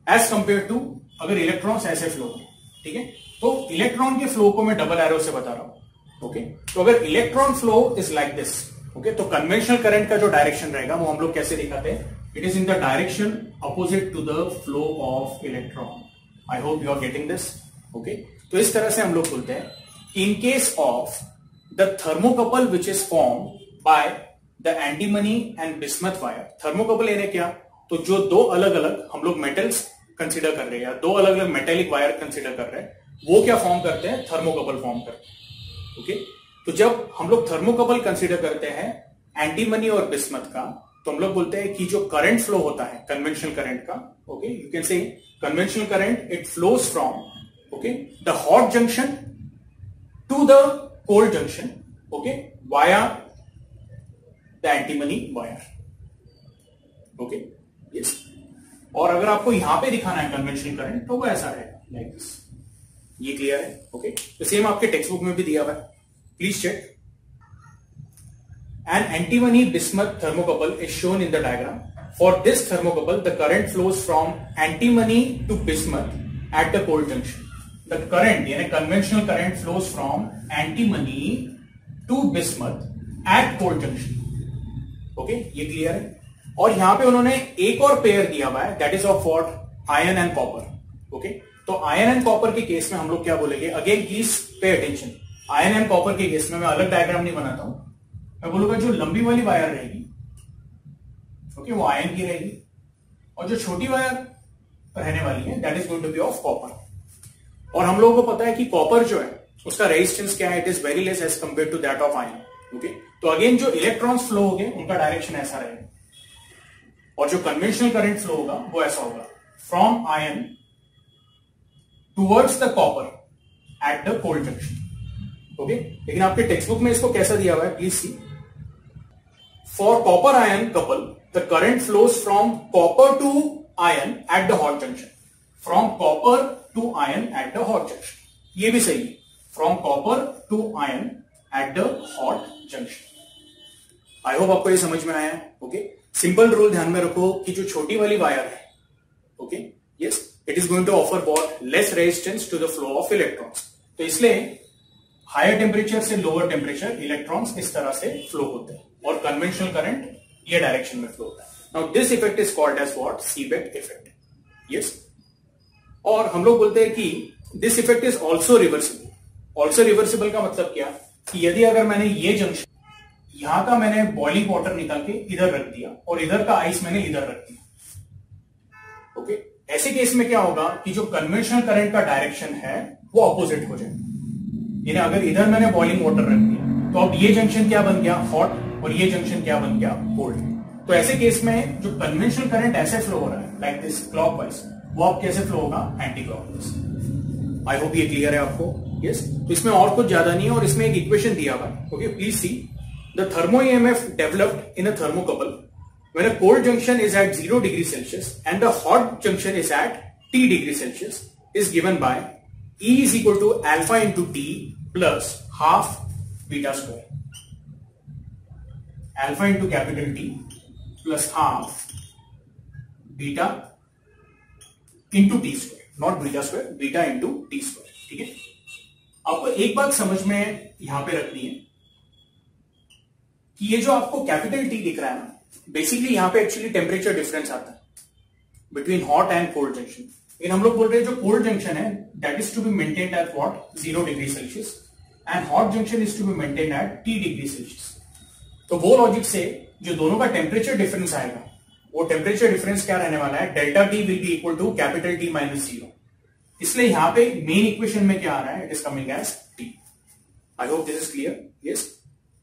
एज कंपेयर टू अगर इलेक्ट्रॉन्स ऐसे फ्लो हो, ठीक है। तो इलेक्ट्रॉन के फ्लो को मैं डबल एरो से बता रहा हूं, ओके। तो अगर electron flow is like this, okay, तो कन्वेंशनल करंट का जो डायरेक्शन रहेगा वो हम लोग कैसे दिखाते हैं, it is in the direction opposite to the flow of electron. I hope you are getting this, okay. तो इस तरह से हम लोग बोलते हैं in case of the thermocouple which is form by the antimony and bismuth wire. Thermocouple यानी क्या, तो जो दो अलग अलग हम लोग मेटल्स कंसीडर कर रहे हैं या दो अलग अलग मेटेलिक वायर कंसीडर कर रहे हैं, वो क्या फॉर्म करते हैं, थर्मोकपल फॉर्म करते हैं, ओके। तो जब हम लोग थर्मोकपल कंसीडर करते हैं एंटीमनी और बिस्मथ का, तो हम लोग बोलते हैं कि जो करंट फ्लो होता है कन्वेंशनल करंट का, okay, you can say conventional current it flows from, okay, the hot junction to the cold junction, okay, via the antimony wire, okay, yes. और अगर आपको यहां पे दिखाना है कन्वेंशनल करंट तो वो ऐसा है लाइक दिस। ये क्लियर है, ओके। तो सेम आपके टेक्स्ट बुक में भी दिया हुआ है, please check. An antimony bismuth thermocouple is shown in the diagram. For this thermocouple, the current flows from antimony to bismuth at the cold junction. The current, यानी conventional current flows from antimony to bismuth at cold junction. Okay, ये क्लियर है। और यहां पे उन्होंने एक और पेयर दिया हुआ है, that is of what? Iron and copper. Okay, तो आयरन एंड कॉपर के केस में हम लोग क्या बोलेंगे, again please pay attention. Iron and copper के केस में मैं अलग डायग्राम नहीं बनाता हूं, मैं बोलूंगा जो लंबी वाली वायर रहेगी, ओके, वो आयरन की रहेगी, और जो छोटी वायर रहने वाली है that is going to be of copper. और हम लोगों को पता है कि कॉपर जो है उसका रेजिस्टेंस क्या है, it is very less as compare to that of iron, okay. तो अगेन जो इलेक्ट्रॉन्स फ्लो होंगे उनका डायरेक्शन ऐसा रहेगा, और जो कन्वेंशनल करंट फ्लो होगा वो ऐसा होगा, from iron towards the copper at the cold junction, okay. लेकिन आपके टेक्स्ट बुक में इसको कैसा दिया हुआ है, please see. For copper iron couple, the current flows from copper to iron at the hot junction. From copper to iron at the hot junction. ये भी सही है, from copper to iron at the hot junction. I hope आपको ये समझ में आया है, ओके। सिंपल रूल ध्यान में रखो कि जो छोटी वाली वायर है, okay, yes, it is going to offer what? Less resistance to the flow of electrons. तो इसलिए हायर टेम्परेचर से लोअर टेम्परेचर इलेक्ट्रॉन्स इस तरह से फ्लो होते हैं, और कन्वेंशनल करंट ये डायरेक्शन में फ्लो होता है। Now this effect is called as what? Seebeck effect, yes. और हम लोग बोलते हैं कि this effect is also reversible. Also reversible का मतलब क्या, कि यदि अगर मैंने ये जंक्शन, यहां का मैंने बॉइलिंग वाटर निकाल के इधर रख दिया और इधर का आइस मैंने इधर रख दिया, ओके, ऐसे केस में क्या होगा कि जो कन्वेंशनल करंट का डायरेक्शन है वो ऑपोजिट हो जाएगा। यानी अगर इधर मैंने बॉइलिंग वाटर रख दिया तो अब ये जंक्शन क्या बन गया, हॉट, और ये जंक्शन क्या बन गया, कोल्ड। तो ऐसे केस में जो कन्वेंशनल करंट ऐसे फ्लो हो रहा है लाइक दिस क्लॉकवाइज, वो अब कैसे फ्लो होगा, एंटी क्लॉकवाइज। आई होप ये क्लियर है आपको, यस। तो इसमें और कुछ ज्यादा नहीं है, और इसमें एक इक्वेशन दिया हुआ है, okay, please see. The thermo EMF developed in a thermocouple when a cold junction is at 0 degree Celsius and the hot junction is at T degree Celsius is given by E is equal to alpha into T plus half beta square. Alpha into capital T plus half beta into T square, not beta square, beta into T square, ठीक है। आपको एक बात समझ में यहां पे रखनी है कि ये जो आपको कैपिटल T दिख रहा है ना, बेसिकली यहां पे एक्चुअली टेम्परेचर डिफरेंस आता है between hot and cold junction. लेकिन हम लोग बोल रहे हैं जो कोल्ड जंक्शन है that is to be maintained at what, 0 degree Celsius, and hot junction is to be maintained at T degree Celsius. तो वो लॉजिक से जो दोनों का टेम्परेचर डिफरेंस आएगा, वो टेम्परेचर डिफरेंस क्या रहने वाला है, delta T will be equal to capital T minus 0। इसलिए यहां पे मेन इक्वेशन में क्या आ रहा है, it is coming as T। I hope this is clear, yes.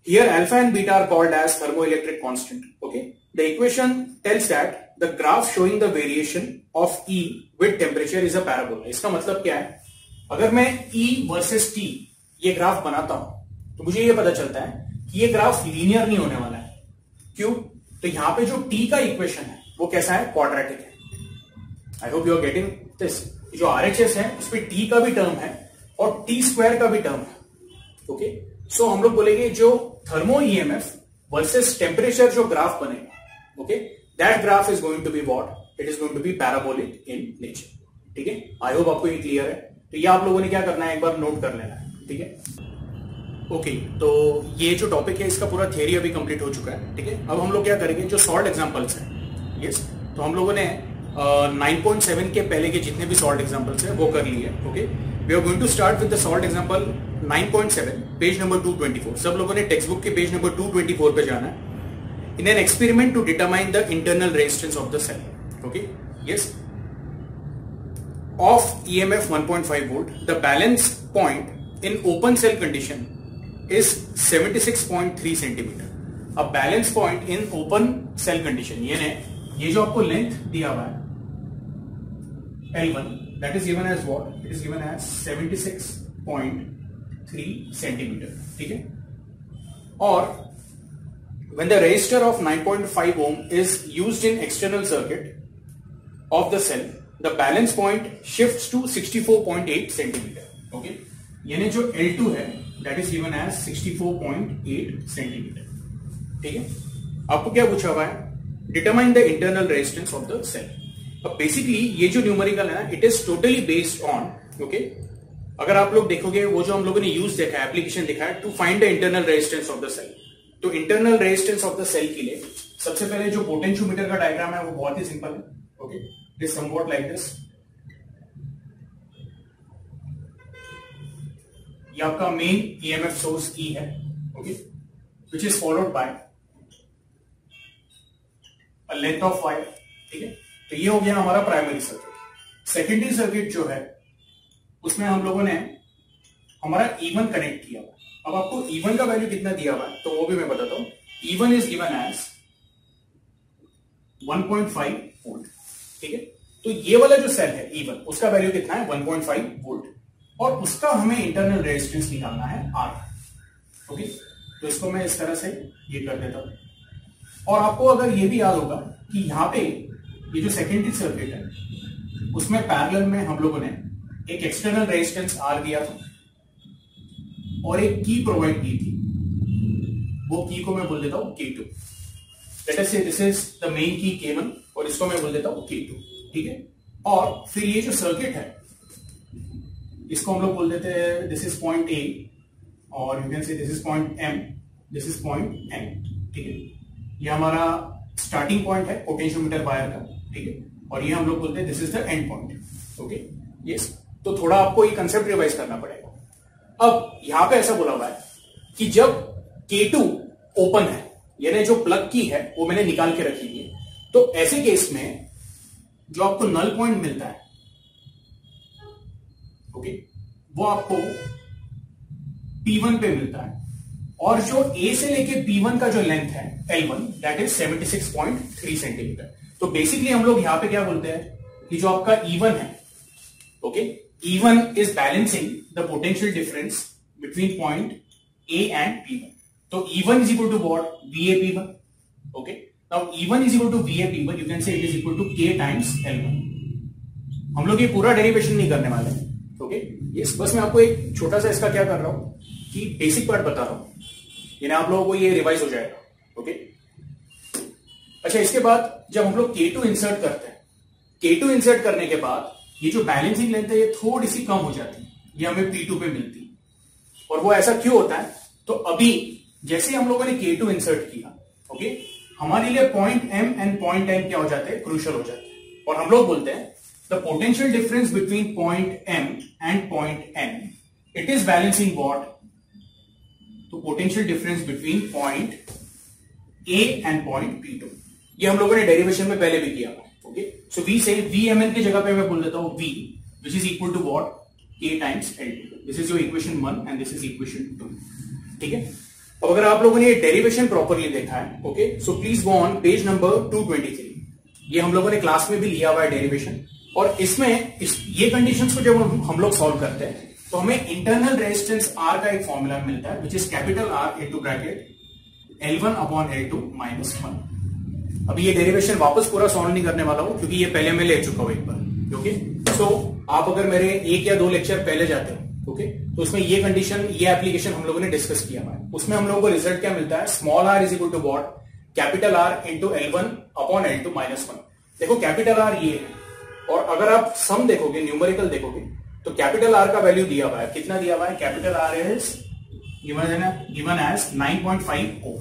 Here alpha and beta are called as thermoelectric constant, okay. The equation tells that the graph showing the variation of E with temperature is a parabola. इसका मतलब क्या है, अगर मैं E वर्सेस T ये ग्राफ बनाता हूं तो मुझे ये पता चलता है कि ये ग्राफ लीनियर नहीं होने वाला है। क्यों? तो यहां पे जो T का इक्वेशन है वो कैसा है, क्वाड्रेटिक है। I hope you are getting this. जो RHS है उस पर T का भी टर्म है और T स्क्वायर का भी टर्म है। ओके, सो हम लोग बोलेंगे जो थर्मो EMF वर्सेस टेम्परेचर जो ग्राफ बनेगा, okay, that graph is going to be what, it is going to be parabolic in nature. ठीक है, आई होप आपको ये क्लियर है। तो ये आप लोगों ने क्या करना है, एक बार नोट कर लेना है। ठीक है, ओके, तो ये जो टॉपिक है इसका पूरा थियरी अभी कंप्लीट हो चुका है। ठीक है, अब हम लोग क्या करेंगे, जो सॉल्ट एग्जांपल्स हैं, यस, तो हम लोगों ने 9.7 के पहले के जितने भी सॉल्ट एग्जांपल्स हैं वो कर लिए। Okay, we are going to start with the solved example 9.7, page number 224। सब लोगों ने टेक्स्ट बुक के पेज नंबर 224 पे जाना है। In an experiment to determine the internal resistance of the cell, okay, yes, of EMF 1.5 volt, the balance point in open cell condition is 76.3 centimeter. अब balance point in open cell condition, ये जो आपको लेंथ दिया हुआ है L1, that is given as what? It is given as 76.3 centimeter. ठीक है, और when the resistor of 9.5 ohm is used in external circuit of the cell, the balance point shifts to 64.8 centimeter. Okay, यानी जो L2 है that is given as 64.8 centimeter. ठीक है, आपको क्या पूछा हुआ है, determine the internal resistance of the cell. अब बेसिकली ये जो न्यूमेरिकल है ना, it is totally based on, okay, अगर आप लोग देखोगे वो जो हम लोगों ने यूज देखा है, एप्लीकेशन देखा है, to find the internal resistance of the cell. तो internal resistance of the cell के लिए सबसे पहले जो पोटेंशियोमीटर का डायग्राम है वो बहुत ही सिंपल है। Okay, it is somewhat like this. ये आपका मेन EMF सोर्स E है, okay, which is followed by a length of wire. ठीक है, तो ये हो गया हमारा प्राइमरी सर्किट। सेकेंडरी सर्किट जो है उसमें हम लोगों ने हमारा E1 कनेक्ट किया हुआ। अब आपको E1 का वैल्यू कितना दिया हुआ है तो वो भी मैं बताता हूं। E1 is given as 1.5 volt. ठीक है, तो ये वाला जो सेल है E1 उसका वैल्यू कितना है, 1.5 वोल्ट, और उसका हमें इंटरनल रेजिस्टेंस निकालना है R। ओके, तो इसको मैं इस तरह से ये कर देता हूं। और आपको अगर ये भी याद होगा कि यहां पे ये जो सेकेंडरी सर्किट है उसमें पैरेलल में हम लोगों ने एक एक्सटर्नल रेजिस्टेंस R दिया था और एक की प्रोवाइड की थी। वो की को मैं बोल देता हूं K2। Late us say this is the main की K1 और इसको मैं बोल देता हूं K2। ठीक है, और फिर ये जो सर्किट है इसको हम लोग बोल देते हैं दिस इज पॉइंट A और यू कैन से this is point M, this is point N। ठीक है, ये हमारा स्टार्टिंग पॉइंट है पोटेंशियोमीटर वायर का। ठीक है, और ये हम लोग बोलते हैं this is the end point. Okay, yes, तो थोड़ा आपको ये कंसेप्ट रिवाइज करना पड़ेगा। अब यहां पे ऐसा बोला हुआ है कि जब K2 ओपन है, यानी जो प्लग की है वो मैंने निकाल के रखी है, तो ऐसे केस में जो आपको नल पॉइंट मिलता है, ओके, वो आपको P1 पे मिलता है, और जो A से लेके P1 का जो लेंथ है L1 दैट इज 76.3 सेंटीमीटर। तो बेसिकली हम लोग यहां पे क्या बोलते हैं कि जो आपका E1 है, okay, E1 is balancing the potential difference between point A and P1। तो E1 is equal to what, VA P1। Okay, now E1 is equal to VA P1, you can say it is equal to K times L1। हम लोग ये पूरा डेरिवेशन नहीं करने वाले हैं। ओके, यस, बस मैं आपको एक छोटा सा इसका क्या कर रहा हूं कि बेसिक पार्ट बता रहा हूं, यानी आप लोगों को ये रिवाइज हो जाएगा। ओके, अच्छा, इसके बाद जब हम लोग K2 इंसर्ट करते हैं, K2 इंसर्ट करने के बाद ये जो बैलेंसिंग लेंथ है ये थोड़ी सी कम हो जाती है, ये हमें P2 पे मिलती है। और वो ऐसा क्यों होता है, तो अभी जैसे हम लोगों ने K2 इंसर्ट किया, ओके, हमारे लिए point M and point N क्या हो जाते हैं, क्रूशियल हो जाते हैं। और हम लोग बोलते हैं the potential difference between point M and point N, it is balancing what, तो potential difference between point A and point P2। ये हम लोगों ने डेरिवेशन में पहले भी किया। ओके, सो वी से VMN की जगह पे मैं बोल देता हूं V, which is equal to what, K times L2। This is your equation 1 and this is equation 2। ठीक है, अब अगर आप लोगों ने ये डेरिवेशन प्रॉपरली देखा है, okay, so please go on page number 223। ये हम लोगों ने क्लास में भी लिया हुआ है डेरिवेशन। और इसमें ये कंडीशंस को जब हम लोग सॉल्व करते हैं तो हमें इंटरनल रेजिस्टेंस R का एक फॉर्मूला मिलता है which is capital R into bracket L1 upon L2 minus 1। अभी ये डेरिवेशन वापस पूरा सॉल्व नहीं करने वाला हूं क्योंकि ये पहले मैं ले चुका हूं एक बार। ओके, सो आप अगर मेरे 1 या 2 लेक्चर पहले जाते हो, ओके, तो उसमें ये कंडीशन, ये एप्लीकेशन हम लोगों ने डिस्कस किया हुआ है। उसमें हम लोगों को रिजल्ट क्या मिलता है, small r is equal to what, capital R into L1 upon L2 minus 1। देखो कैपिटल R ये है, और अगर आप सम देखोगे, न्यूमेरिकल देखोगे, तो कैपिटल R का वैल्यू दिया हुआ है, कितना दिया हुआ है, capital R is given as 9.5 ohm.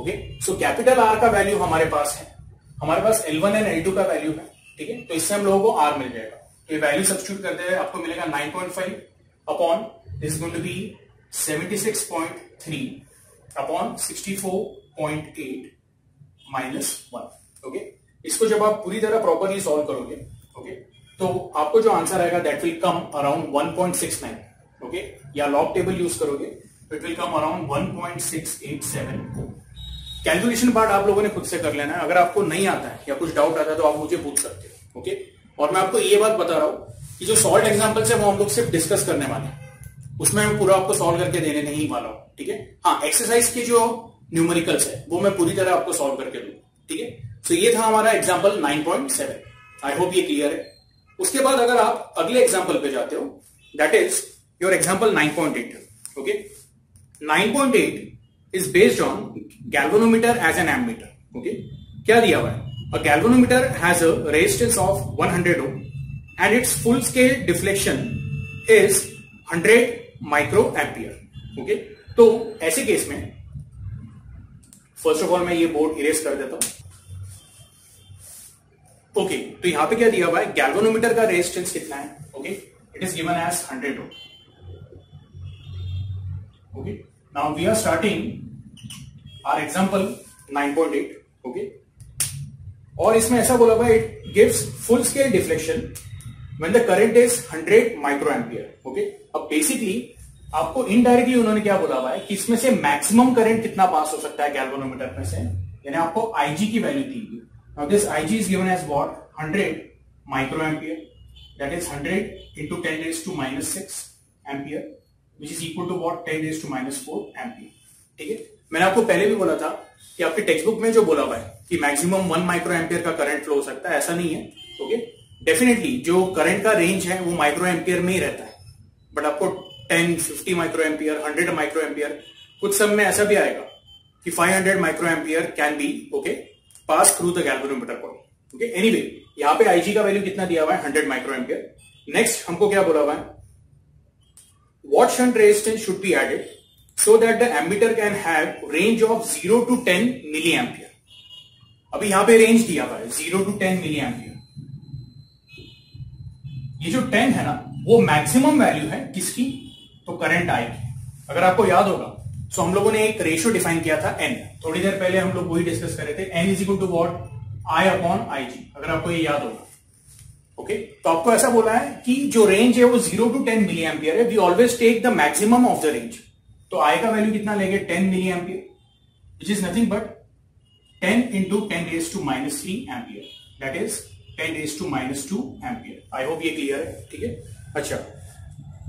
Okay, so capital R का वैल्यू हमारे पास है, हमारे पास L1 एंड L2 का वैल्यू है, ठीक है, तो इससे हम लोगों को R मिल जाएगा। तो ये वैल्यू सब्स्टिट्यूट करते हुए आपको मिलेगा 9.5 upon this is going to be 76.3 upon 64.8 minus 1। Okay, इसको जब आप पूरी तरह प्रॉपरली सॉल्व करोगे, ओके, तो आपको जो आंसर आएगा that will come around 1.69। Okay, या लॉग टेबल यूज करोगे तो it will come around 1.687। Calculation part आप लोगों ने खुद से कर लेना है। अगर आपको नहीं आता है या कुछ डाउट आता है तो आप मुझे पूछ सकते हो। ओके, और मैं आपको ये बात बता रहा हूं कि जो सॉल्व एग्जांपल्स है वो हम लोग सिर्फ डिस्कस करने वाले हैं, उसमें मैं पूरा आपको सॉल्व करके देने नहीं वाला हूं, ठीक है। हाँ, एक्सरसाइज के जो न्यूमेरिकल्स है वो मैं पूरी तरह आपको सॉल्व करके दूंगा, ठीक है। सो ये था हमारा एग्जाम्पल 9.7। आई होप ये क्लियर है। उसके बाद अगर आप अगले एग्जाम्पल पे जाते हो, that is your example 9.8। Okay, 9.8 is based on galvanometer as an ammeter. Okay, क्या दिया हुआ है, a galvanometer has a resistance of 100 ohm and its full scale deflection is 100 microampere. Okay, तो ऐसे केस में फर्स्ट ऑफ ऑल मैं ये बोर्ड इरेज कर देता हूं। ओके, तो यहां पे क्या दिया हुआ है, गैल्वेनोमीटर का रेजिस्टेंस कितना है, okay, it is given as 100 ohm. Okay, now we are starting our example 9.8. okay, और इसमें ऐसा बोला हुआ है, it gives full scale deflection when the current is 100 microampere. okay, अब बेसिकली आपको इनडायरेक्टली उन्होंने क्या बोला हुआ है कि इसमें से मैक्सिमम करंट कितना पास हो सकता है गैल्वेनोमीटर में से, यानी आपको Ig की वैल्यू दी गई। Now this Ig is given as what, 100 microampere, that is 100 into 10 raised to minus 6 ampere, which is equal to what, 10 raised to minus 4 ampere. ठीक है, मैंने आपको पहले भी बोला था कि आपके टेक्स्ट बुक में जो बोला हुआ है कि मैक्सिमम 1 माइक्रो एम्पियर का करंट फ्लो हो सकता है, ऐसा नहीं है। ओके, डेफिनेटली जो करंट का रेंज है वो माइक्रो एम्पियर में ही रहता है, बट आपको 10, 50 माइक्रो एम्पियर, 100 माइक्रो एम्पियर, कुछ सब में ऐसा भी आएगा कि 500 micro ampere can be okay pass through the galvanometer coil. Okay, anyway यहाँ पे Ig का वैल्यू कितना दिया हुआ है, 100 माइक्रो एम्पियर। नेक्स्ट हमको क्या बोला हुआ है, what shunt resistance should be added so that the ammeter can have range of 0 to 10 milliampere. अभी यहां पे रेंज दिया हुआ है 0 to 10 milliampere। ये जो 10 है ना, वो मैक्सिमम वैल्यू है किसकी, तो करंट आई की। अगर आपको याद होगा तो हम लोगों ने एक रेशियो डिफाइन किया था n, थोड़ी देर पहले हम लोग वही डिस्कस कर रहे थे, n is equal to what, I upon Ig, अगर आपको ये याद होगा। ओके, तो आपको ऐसा बोला है कि जो रेंज है वो 0 to 10 मिली एम्पियर है, we always take the maximum of the range. तो आई का वैल्यू कितना लेंगे, 10 milli ampere, which is nothing but 10 into 10 raise to minus 3 ampere, that is 10 raise to minus 2 ampere. I hope ये क्लियर है, ठीक है। अच्छा,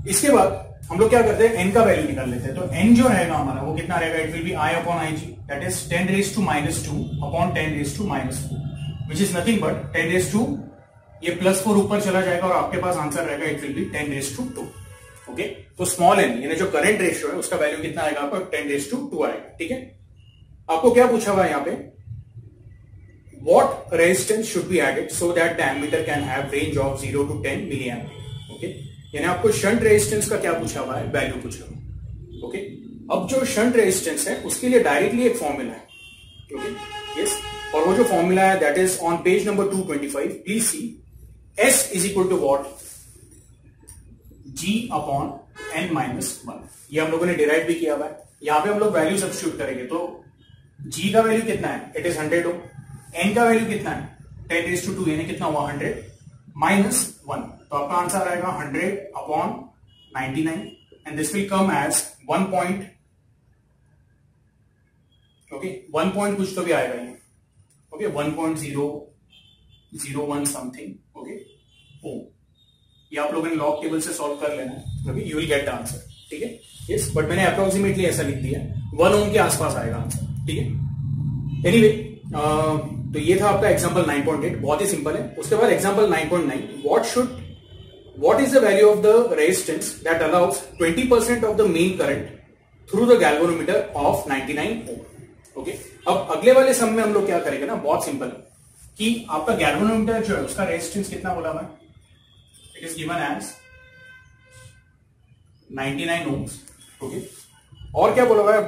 इसके बाद हम लोग क्या करते हैं, एन का वैल्यू निकाल लेते हैं। तो एन जो रहेगा हमारा वो कितना रहेगा, it will be I upon I G, that is 10 raise to minus 2 upon 10 raise to minus 4, which is nothing but 10 raise to, ये +4 ऊपर चला जाएगा और आपके पास आंसर रहेगा it will be 10 raise to 2। Okay, तो स्मॉल एन यानी जो करंट रेशियो है उसका वैल्यू कितना आएगा आपको, 10 रेज टू 2 आएगा, ठीक है। आपको क्या पूछा हुआ है यहाँ पे, what resistance should be added so that the ammeter can have range of 0 to 10 milli ampere. Okay, यानी आपको शंट रेजिस्टेंस का क्या पूछा हुआ है, वैल्यू पूछा हुआ है। ओके, अब जो शंट रेजिस्टेंस है उसके लिए डायरेक्टली एक फॉर्मूला है। ओके, यस, और वो जो फॉर्मूला है that is on page number 225, please see. S is equal to what, G upon n minus 1। ये हम लोगों ने डिराइव भी किया हुआ है। यहां पे हम लोग वैल्यू सब्स्टिट्यूट करेंगे, तो G का वैल्यू कितना है, इट इज 100 ओम, N का वैल्यू कितना है, 10 रेज टू 2, यानी कितना हुआ 100 माइनस 1, तो आपका आंसर आएगा 100 upon 99 and this will come as 1 point, okay 1 point कुछ तो भी आएगा ये, ओके 1.001 समथिंग ओके ओम। ये आप लोगों ने लॉग टेबल से सॉल्व कर लेना है, okay you will get the answer, ठीक है। यस, बट मैंने अप्रोक्सीमेटली ऐसा लिख दिया 1 ओम के आसपास आएगा आंसर, ठीक है। एनीवे तो ये था आपका एग्जांपल 9.8, बहुत ही सिंपल है। उसके बाद example 9.9, what is the value of the resistance that allows 20% of the main current through the galvanometer of 99 ohm, okay. अब अगले वाले सम में हम लोग क्या करेंगे ना, बहुत सिंपल है कि आपका गैल्वेनोमीटर जो है उसका रेजिस्टेंस कितना बोला हुआ है, it is given as 99 ohms, okay. और क्या बोला हुआ है,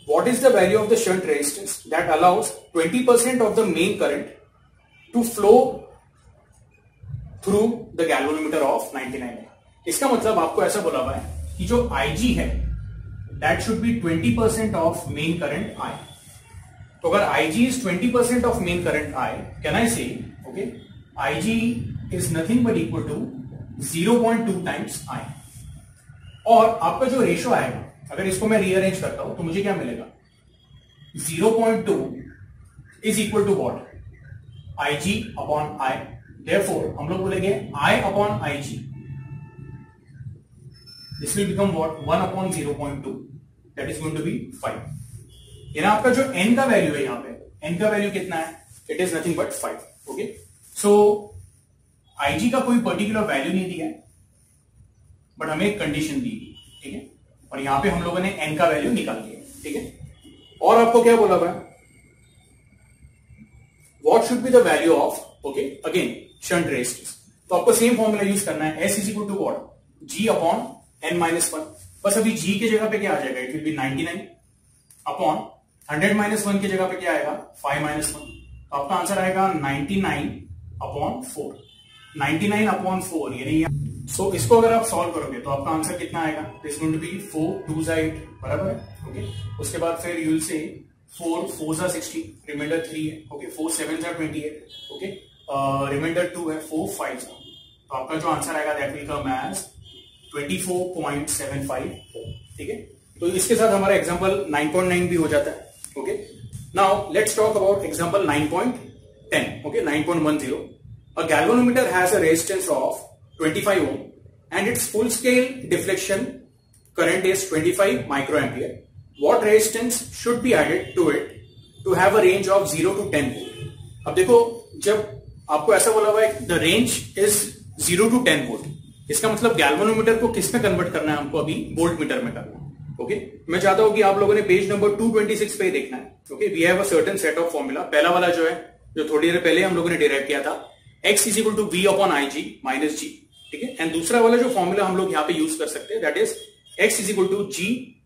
what is the value of the shunt resistance that allows 20% of the main current to flow through the galvanometer of 99 ohm। इसका मतलब आपको ऐसा बोला हुआ है कि जो IG है that should be 20% of main current I। तो अगर IG is 20% of main current I, can I say okay IG is nothing but equal to 0.2 times I। और आपका जो रेशियो आएगा, अगर इसको मैं रीअरेंज करता हूं तो मुझे क्या मिलेगा, 0.2 is equal to what, IG upon I। Therefore हम लोग बोलेंगे I upon IG, this will become what, 1 upon 0.2, that is going to be 5। यानी आपका जो n का वैल्यू है, यहां पे n का वैल्यू कितना है, it is nothing but 5, okay. So IG का कोई पर्टिकुलर वैल्यू नहीं दिया है, बट हमें एक कंडीशन दी है, ठीक है। और यहां पे हम लोगों ने n का वैल्यू निकाल दिया, ठीक है। और आपको क्या बोला हुआ है, what should be the value of, okay again shunt resistance. तो आपको सेम फॉर्मूला यूज करना है, S is equal to what, G upon n-1। बस अभी G की जगह पे क्या आ जाएगा, इट विल बी 99 अपॉन 100-1 की जगह पे क्या आएगा, 5-1। तो आपका आंसर आएगा 99 अपॉन 4, 99 अपॉन 4 यानी। सो इसको अगर आप सॉल्व करोगे तो आपका आंसर कितना आएगा, दिस गोइंग टू बी 4 2 8, बराबर है, ओके। उसके बाद फिर यू विल से 4 4 60, रिमाइंडर 3 है, ओके 4 7 28, ओके रिमाइंडर 2 है, 4 5। तो आपका जो आंसर आएगा दैट विल कम एज 24.75, ठीक है। तो इसके साथ हमारा एग्जांपल 9.9 भी हो जाता है, okay. Now let's talk about example 9.10, okay 9.10। A galvanometer has a resistance of 25 ohm and its full scale deflection current is 25 microampere। What resistance should be added to it to have a range of 0 to 10 volt? अब देखो, जब आपको ऐसा बोला हुआ है the range is 0 to 10 volt, इसका मतलब गैल्वेनोमीटर को किस में कन्वर्ट करना है, हमको अभी वोल्ट मीटर में करना है, ओके। मैं चाहता हूं कि आप लोगों ने पेज नंबर 226 पे देखना है, okay. We have a certain set of formula. पहला वाला जो है, जो थोड़ी देर पहले हम लोगों ने डिराइव किया था, x is equal to v upon IG minus g, ठीक है। एंड दूसरा वाला जो फॉर्मूला हम लोग यहां पे यूज कर सकते हैं, that is x is equal to g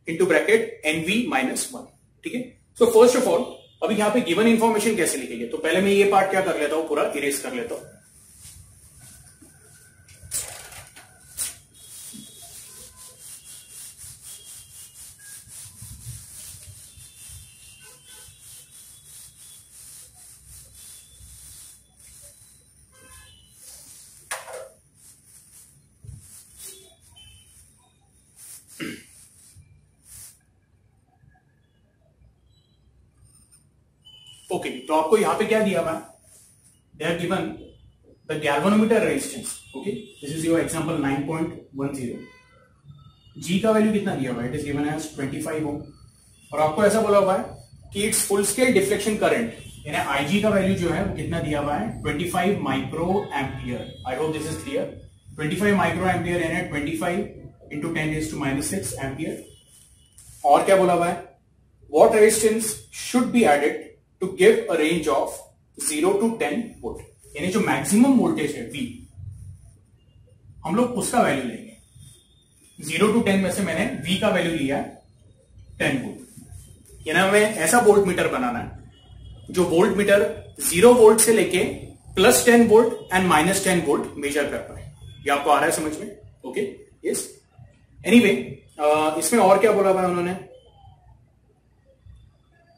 into bracket nv minus 1, ठीक है। सो फर्स्ट ऑफ ऑल अभी यहां पे गिवन इंफॉर्मेशन कैसे लिखेंगे, तो पहले मैं ये पार्ट क्या कर लेता हूं, पूरा इरेज कर लेता हूं। ओके तो आपको यहां पे क्या दिया हुआ है, they are given the galvanometer resistance, okay this is your example 9.10। G का वैल्यू कितना दिया हुआ है, it is given as 25 ohm. और आपको ऐसा बोला हुआ है कि it's full scale deflection current यानी आईजी का वैल्यू जो है वो कितना दिया हुआ है, 25 micro ampere. I hope this is clear. 25 micro ampere यानी 25 इंटू 10⁻⁻⁶ एम्पियर। और क्या बोला हुआ है, what resistance should be added to give a range of 0 to 10 volt, यानी जो मैक्सिमम वोल्टेज है V, हम लोग उसका वैल्यू लेंगे। 0 to 10 में से मैंने V का वैल्यू लिया है 10 वोल्ट, यानी हमें ऐसा वोल्ट मीटर बनाना है जो वोल्ट मीटर 0 वोल्ट से लेके +10 वोल्ट एंड -10 वोल्ट मेजर कर पाए। ये आपको आ रहा है समझ में, ओके यस। एनीवे इसमें और क्या बोला हुआ है उन्होंने,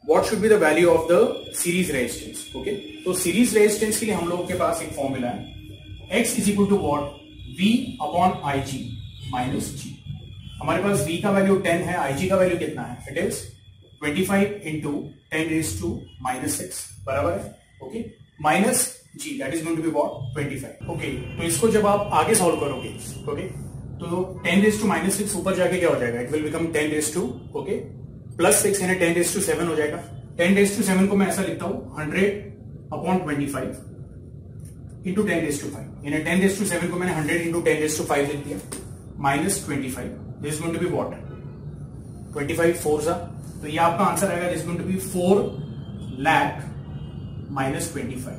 What should be the value of the series resistance? Okay, तो सीरीज रेजिस्टेंस के लिए हम लोगों के पास एक फॉर्मूला है, x is equal to what, v upon IG minus g। हमारे पास v का वैल्यू 10 है, IG का वैल्यू कितना है, इट इज 25 इंटू 10⁻⁻⁶, बराबर है। Okay, minus G that is going to be what 25। Okay, तो इसको जब आप आगे सॉल्व करोगे, ओके, तो 10⁻⁻6 ऊपर जाके क्या हो जाएगा, इट विल बिकम 10⁻, ओके, +6 यानी 10⁻7 हो जाएगा। 10⁻7 को मैं ऐसा लिखता हूं 100/25 इंटू 10⁻5, यानी 10⁻7 को मैंने 100 इंटू 10⁻5 लिख दिया, -25। This is going to be what 25 4 सा, तो ये आपका आंसर आएगा, this is going to be 4 lakh -25।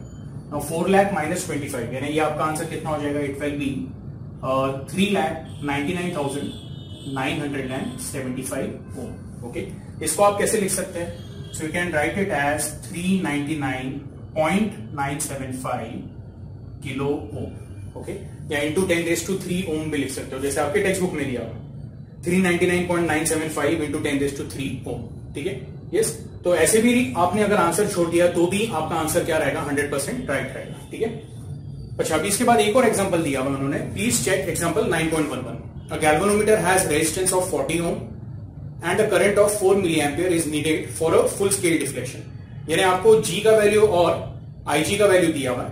Now 4 lakh -25 यानी ये आपका आंसर कितना हो जाएगा, it will be 3,99,975 ohm. Okay, इसको आप कैसे लिख सकते हैं, so you can write it as 399.975 kilo ohm. Okay, या इंटू 10⁻³ ओम भी लिख सकते हो, जैसे आपके टेक्स्ट बुक में दिया हुआ 399.975 इंटू 10⁻³ ओम। ठीक है, यस। तो ऐसे भी आपने अगर आंसर छोड़ दिया तो भी आपका आंसर क्या रहेगा, 100% राइट रहेगा। ठीक है, अच्छा, अभी इसके बाद एक और एग्जांपल दिया हुआ उन्होंने, please check example 9.11। A galvanometer has resistance of 40 ohm and a current of 4 milli ampere is needed for a full scale deflection. यानी आपको जी का वैल्यू और आईजी का वैल्यू दिया हुआ है,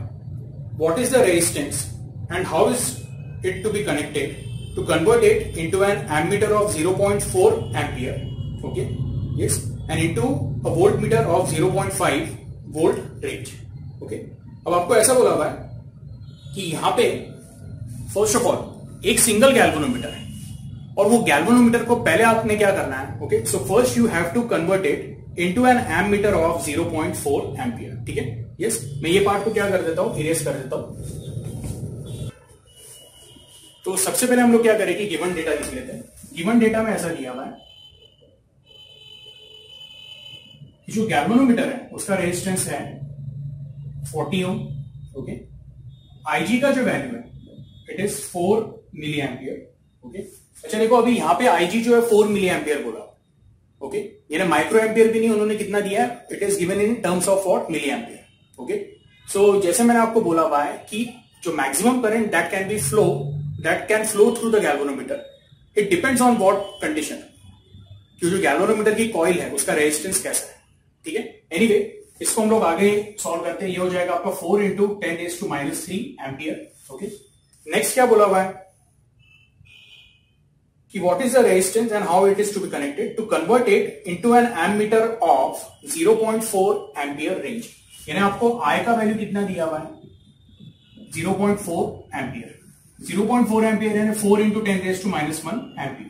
what is the resistance and how is it to be connected to convert it into an ammeter of 0.4 ampere, okay, yes, and into a voltmeter of 0.5 volt range. Okay, अब आपको ऐसा बोला हुआ है कि यहां पे फर्स्ट ऑफ ऑल एक सिंगल गैल्वेनोमीटर है और वो गैल्वेनोमीटर को पहले आपने क्या करना है, okay, so first you have to convert it into an ammeter of 0.4 ampere. ठीक है, यस, मैं ये पार्ट को क्या कर देता हूं, इरेज कर देता हूं। तो सबसे पहले हम लोग क्या करेंगे, गिवन डेटा लिख लेते हैं। गिवन डेटा में ऐसा दिया हुआ है कि जो गैल्वेनोमीटर है उसका रेजिस्टेंस है 40 ओम, ओके, आईजी का जो वैल्यू है it is 4 milli ampere. Okay, अच्छा देखो, अभी यहां पे आईजी जो है 4 मिली एम्पियर बोला, ओके, यानी माइक्रो एम्पियर भी नहीं, उन्होंने कितना दिया है, it is given in terms of what, milli ampere. Okay, so जैसे मैंने आपको बोला हुआ है कि जो maximum current that can flow through the galvanometer, it depends on what condition, कि जो गैल्वेनोमीटर की कॉइल है उसका रेजिस्टेंस कैसा है। ठीक है, एनीवे, इसको हम लोग आगे सॉल्व करते हैं। ये हो जाएगा आपका 4 इंटू 10⁻³ एम्पियर। ओके, नेक्स्ट क्या बोला हुआ है कि what is the resistance and how it is to be connected to convert it into an ammeter of 0.4 ampere range. यानी आपको आई का वैल्यू कितना दिया हुआ है, 0.4 एम्पियर। 0.4 एम्पियर यानी 4 इंटू 10⁻⁻1 एम्पियर।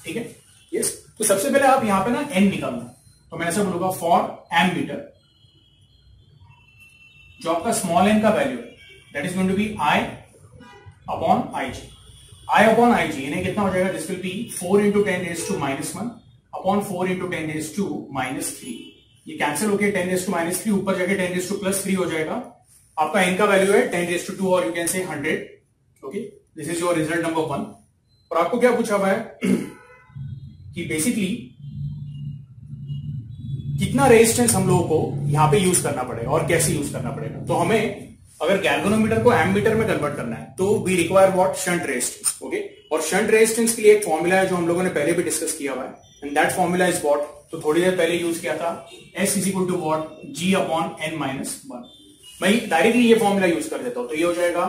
ठीक है, यस। तो सबसे पहले आप यहां पे ना एन निकालना, तो मैं ऐसा बोलूंगा फॉर एमीटर, जो आपका स्मॉल एन का वैल्यू है that is going to be I upon IG. I upon IG यानी कितना हो जाएगा, this will be 4 into 10⁻⁻1 upon 4 into 10⁻⁻3। ये कैंसिल होकर 10⁻⁻3 ऊपर जाके 10⁻+3 हो जाएगा। आपका एन का वैल्यू है 10⁻2 और यू कैन से 100। Okay, this is your result number 1। और आपको क्या पूछा हुआ है कि बेसिकली कितना रेजिस्टेंस हम लोगों को यहां पे यूज करना पड़ेगा और कैसे यूज करना पड़ेगा। तो हमें अगर गैल्वेनोमीटर को एमीटर में कन्वर्ट करना है तो we require what, shunt resistance. Okay, और शंट रेजिस्टेंस के लिए एक फॉर्मूला है जो हम लोगों ने पहले भी डिस्कस किया हुआ है, and that formula is what, तो थोड़ी देर पहले यूज किया था, S is equal to what, G upon n-1। मैं डायरेक्टली ये फॉर्मूला यूज कर देता हूं, तो ये हो जाएगा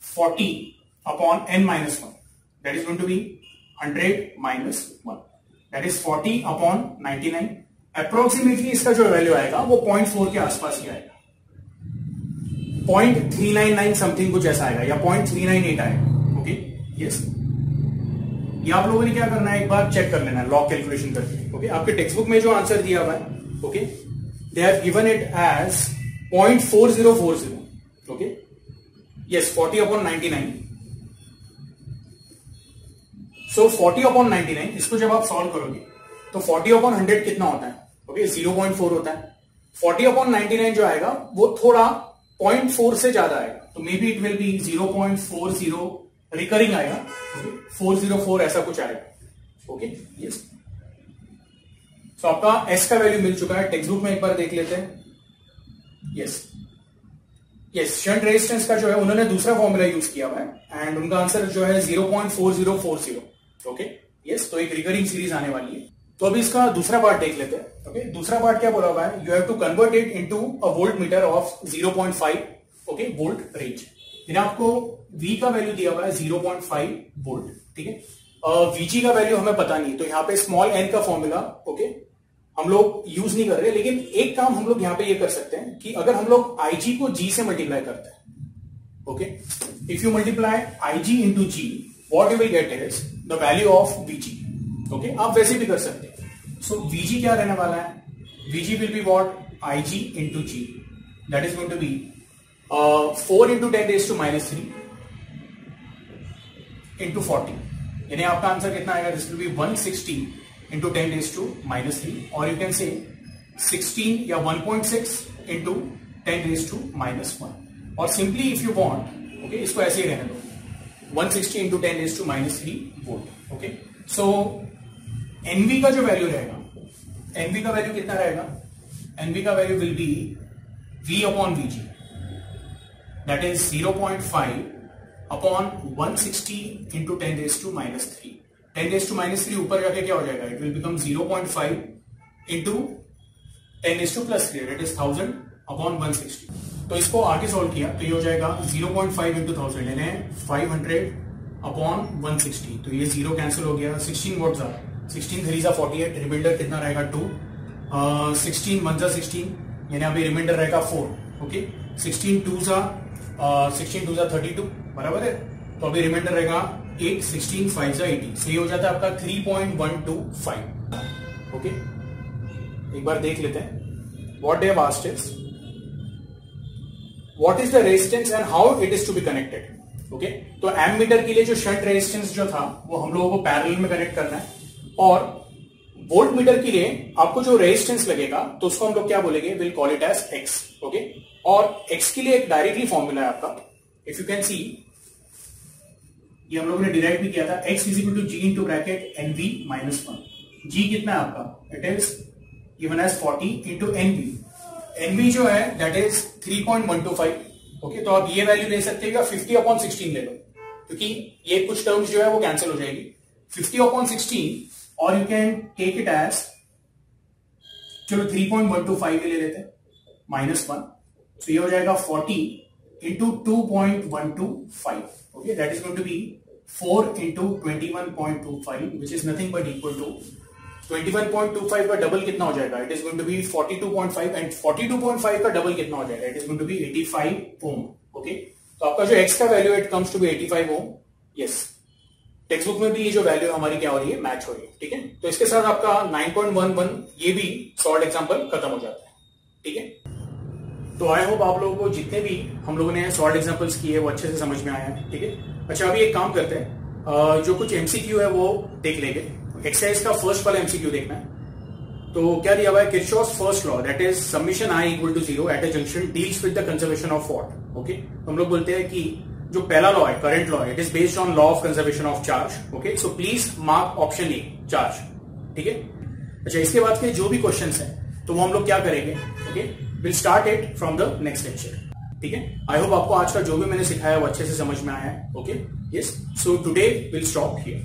40 upon n-1, that is going to be 100-1, that is 40 upon 99। Approximately इसका जो वैल्यू आएगा वो 0.4 के आसपास ही आएगा, 0.399 समथिंग कुछ ऐसा आएगा, या 0.398 आएगा। Okay, yes. ये आप लोगों ने क्या करना है, एक बार चेक कर लेना है लॉग कैलकुलेशन करके। ओके, आपके टेक्स्ट बुक में जो आंसर दिया हुआ है, okay, they have given it as 0.4040। Okay, yes, 40 upon 99। So 40 upon 99, इसको जब आप सॉल्व करोगे तो 40 अपॉन 100 कितना होता है, ओके, 0.4 होता है। 40 अपॉन 99 जो आएगा वो थोड़ा 0.4 से ज्यादा आएगा, तो may be it will B 0.40 recurring आएगा, 404 ऐसा कुछ आएगा। Okay, yes. तो आपका एस का वैल्यू मिल चुका है, टेक्स्ट बुक में एक बार देख लेते हैं। यस, यस, शंट रेजिस्टेंस का जो है उन्होंने दूसरा फॉर्मूला यूज किया हुआ है एंड उनका आंसर जो है 0.4040। ओके, यस, तो एक रिकरिंग सीरीज आने वाली है। तो अभी इसका दूसरा पार्ट देख लेते हैं। ओके, दूसरा पार्ट क्या बोला हुआ है, you have to convert it into a volt meter of 0.5 okay volt range. मैंने आपको V का वैल्यू दिया हुआ है 0.5 वोल्ट, ठीक है। VG का वैल्यू हमें पता नहीं, तो यहाँ पे स्मॉल n का फॉर्मूला ओके हम लोग यूज नहीं कर रहे, लेकिन एक काम हम लोग यहाँ पे ये कर सकते हैं कि अगर हम लोग IG को G से मल्टीप्लाई करते हैं, okay, if you multiply IG into G what you will gate is the value of VG। Okay, आप वैसे भी कर सकते हैं। सो VG क्या रहने वाला है, VG will be what IG into G, that is going to be 4 into 10 raise to -3 into 40, यानी आपका आंसर कितना आएगा, this will be 160 into 10 raise to -3, और यू कैन से 16 या 1.6 इंटू 10 रेज टू -1, और simply if you want okay इसको ऐसे ही रहने दो 160 into 10 raise to -3 volt. Okay, so NV का जो वैल्यू रहेगा, NV का वैल्यू कितना रहेगा, NV का value will be V upon VG, that is 0.5 upon 160 into 10 raise to -3। 10 raise to -3 ऊपर जाके क्या हो जाएगा, it will become 0.5 into 10 raise to +3, that is 1000 upon 160। तो इसको आगे सोल्व किया तो ये हो जाएगा 0.5 इंटू 1000 यानी 500 अपॉन 160, तो ये 0 कैंसिल हो गया। 16 व्हाट्स आर 16 3 48, रिमाइंडर कितना रहेगा 2, 16 1 16 यानी अभी रिमाइंडर रहेगा 4। ओके, 16 2 32 बराबर है, तो अभी रिमाइंडर रहेगा 8, 16 5 80, सही हो जाता है आपका 3.125। ओके, एक बार देख लेते हैं what they have asked is what is the resistance and how it is to be connected. Okay, तो एमीटर के लिए जो शंट रेजिस्टेंस जो था वो हम लोगों को पैरेलल में कनेक्ट करना है, और वोल्ट मीटर के लिए आपको जो रेजिस्टेंस लगेगा तो उसको हम लोग क्या बोलेंगे, will call it as X. Okay, और एक्स के लिए एक डायरेक्टली फॉर्मूला है आपका, इफ यू कैन सी, ये हम लोगों ने डिराइव भी किया था, X is equal to G into bracket NV -1। G कितना है आपका, it is given as 40 into NV. NV जो है दैट इज 3.125। ओके, तो आप ये वैल्यू ले सकते हैं, 50 अपॉन 16 ले लो, क्योंकि ये कुछ टर्म्स जो है वो कैंसिल हो जाएगी। 50 अपॉन 16, और you can take it as, चलो 3.125 ले लेते हैं -1, तो ये हो जाएगा 40 into 2.125। Okay, that is going to be 4 into 21.25 which is nothing but equal to 21.25 का डबल कितना हो जाएगा, it is going to be 42.5, and 42.5 का डबल कितना हो जाएगा, it is going to be 85 ohm. Okay, तो आपका जो एक्स का वैल्यू it comes to be 85 ohm. Yes, text book में भी ये जो वैल्यू हमारी क्या हो रही है, मैच हो रही है। ठीक है, तो इसके साथ आपका 9.11 ये भी सॉल्ड एग्जांपल खत्म हो जाता है। ठीक है, तो आई होप आप लोगों को जितने भी हम लोगों ने सॉल्ड एग्जांपल्स किए वो अच्छे से समझ में आया है। ठीक है, अच्छा अभी एक काम करते हैं, जो कुछ एमसीक्यू है वो देख लेंगे। एक्सरसाइज का फर्स्ट वाला एमसीक्यू देखना है, तो क्या दिया हुआ है, Kirchhoff's first law that is summation I equal to 0 at a junction deals with the conservation of what. Okay, हम लोग बोलते हैं कि जो पहला लॉ है, current law, it is based on law of conservation of charge. Okay, so please mark option A charge. ठीक है, अच्छा इसके बाद के जो भी क्वेश्चंस हैं तो वो हम लोग क्या करेंगे, okay, will start it from the next lecture. ठीक है, आई होप आपको आज का जो भी मैंने सिखाया वो अच्छे से समझ में आया है। Okay, yes, so today will stop here.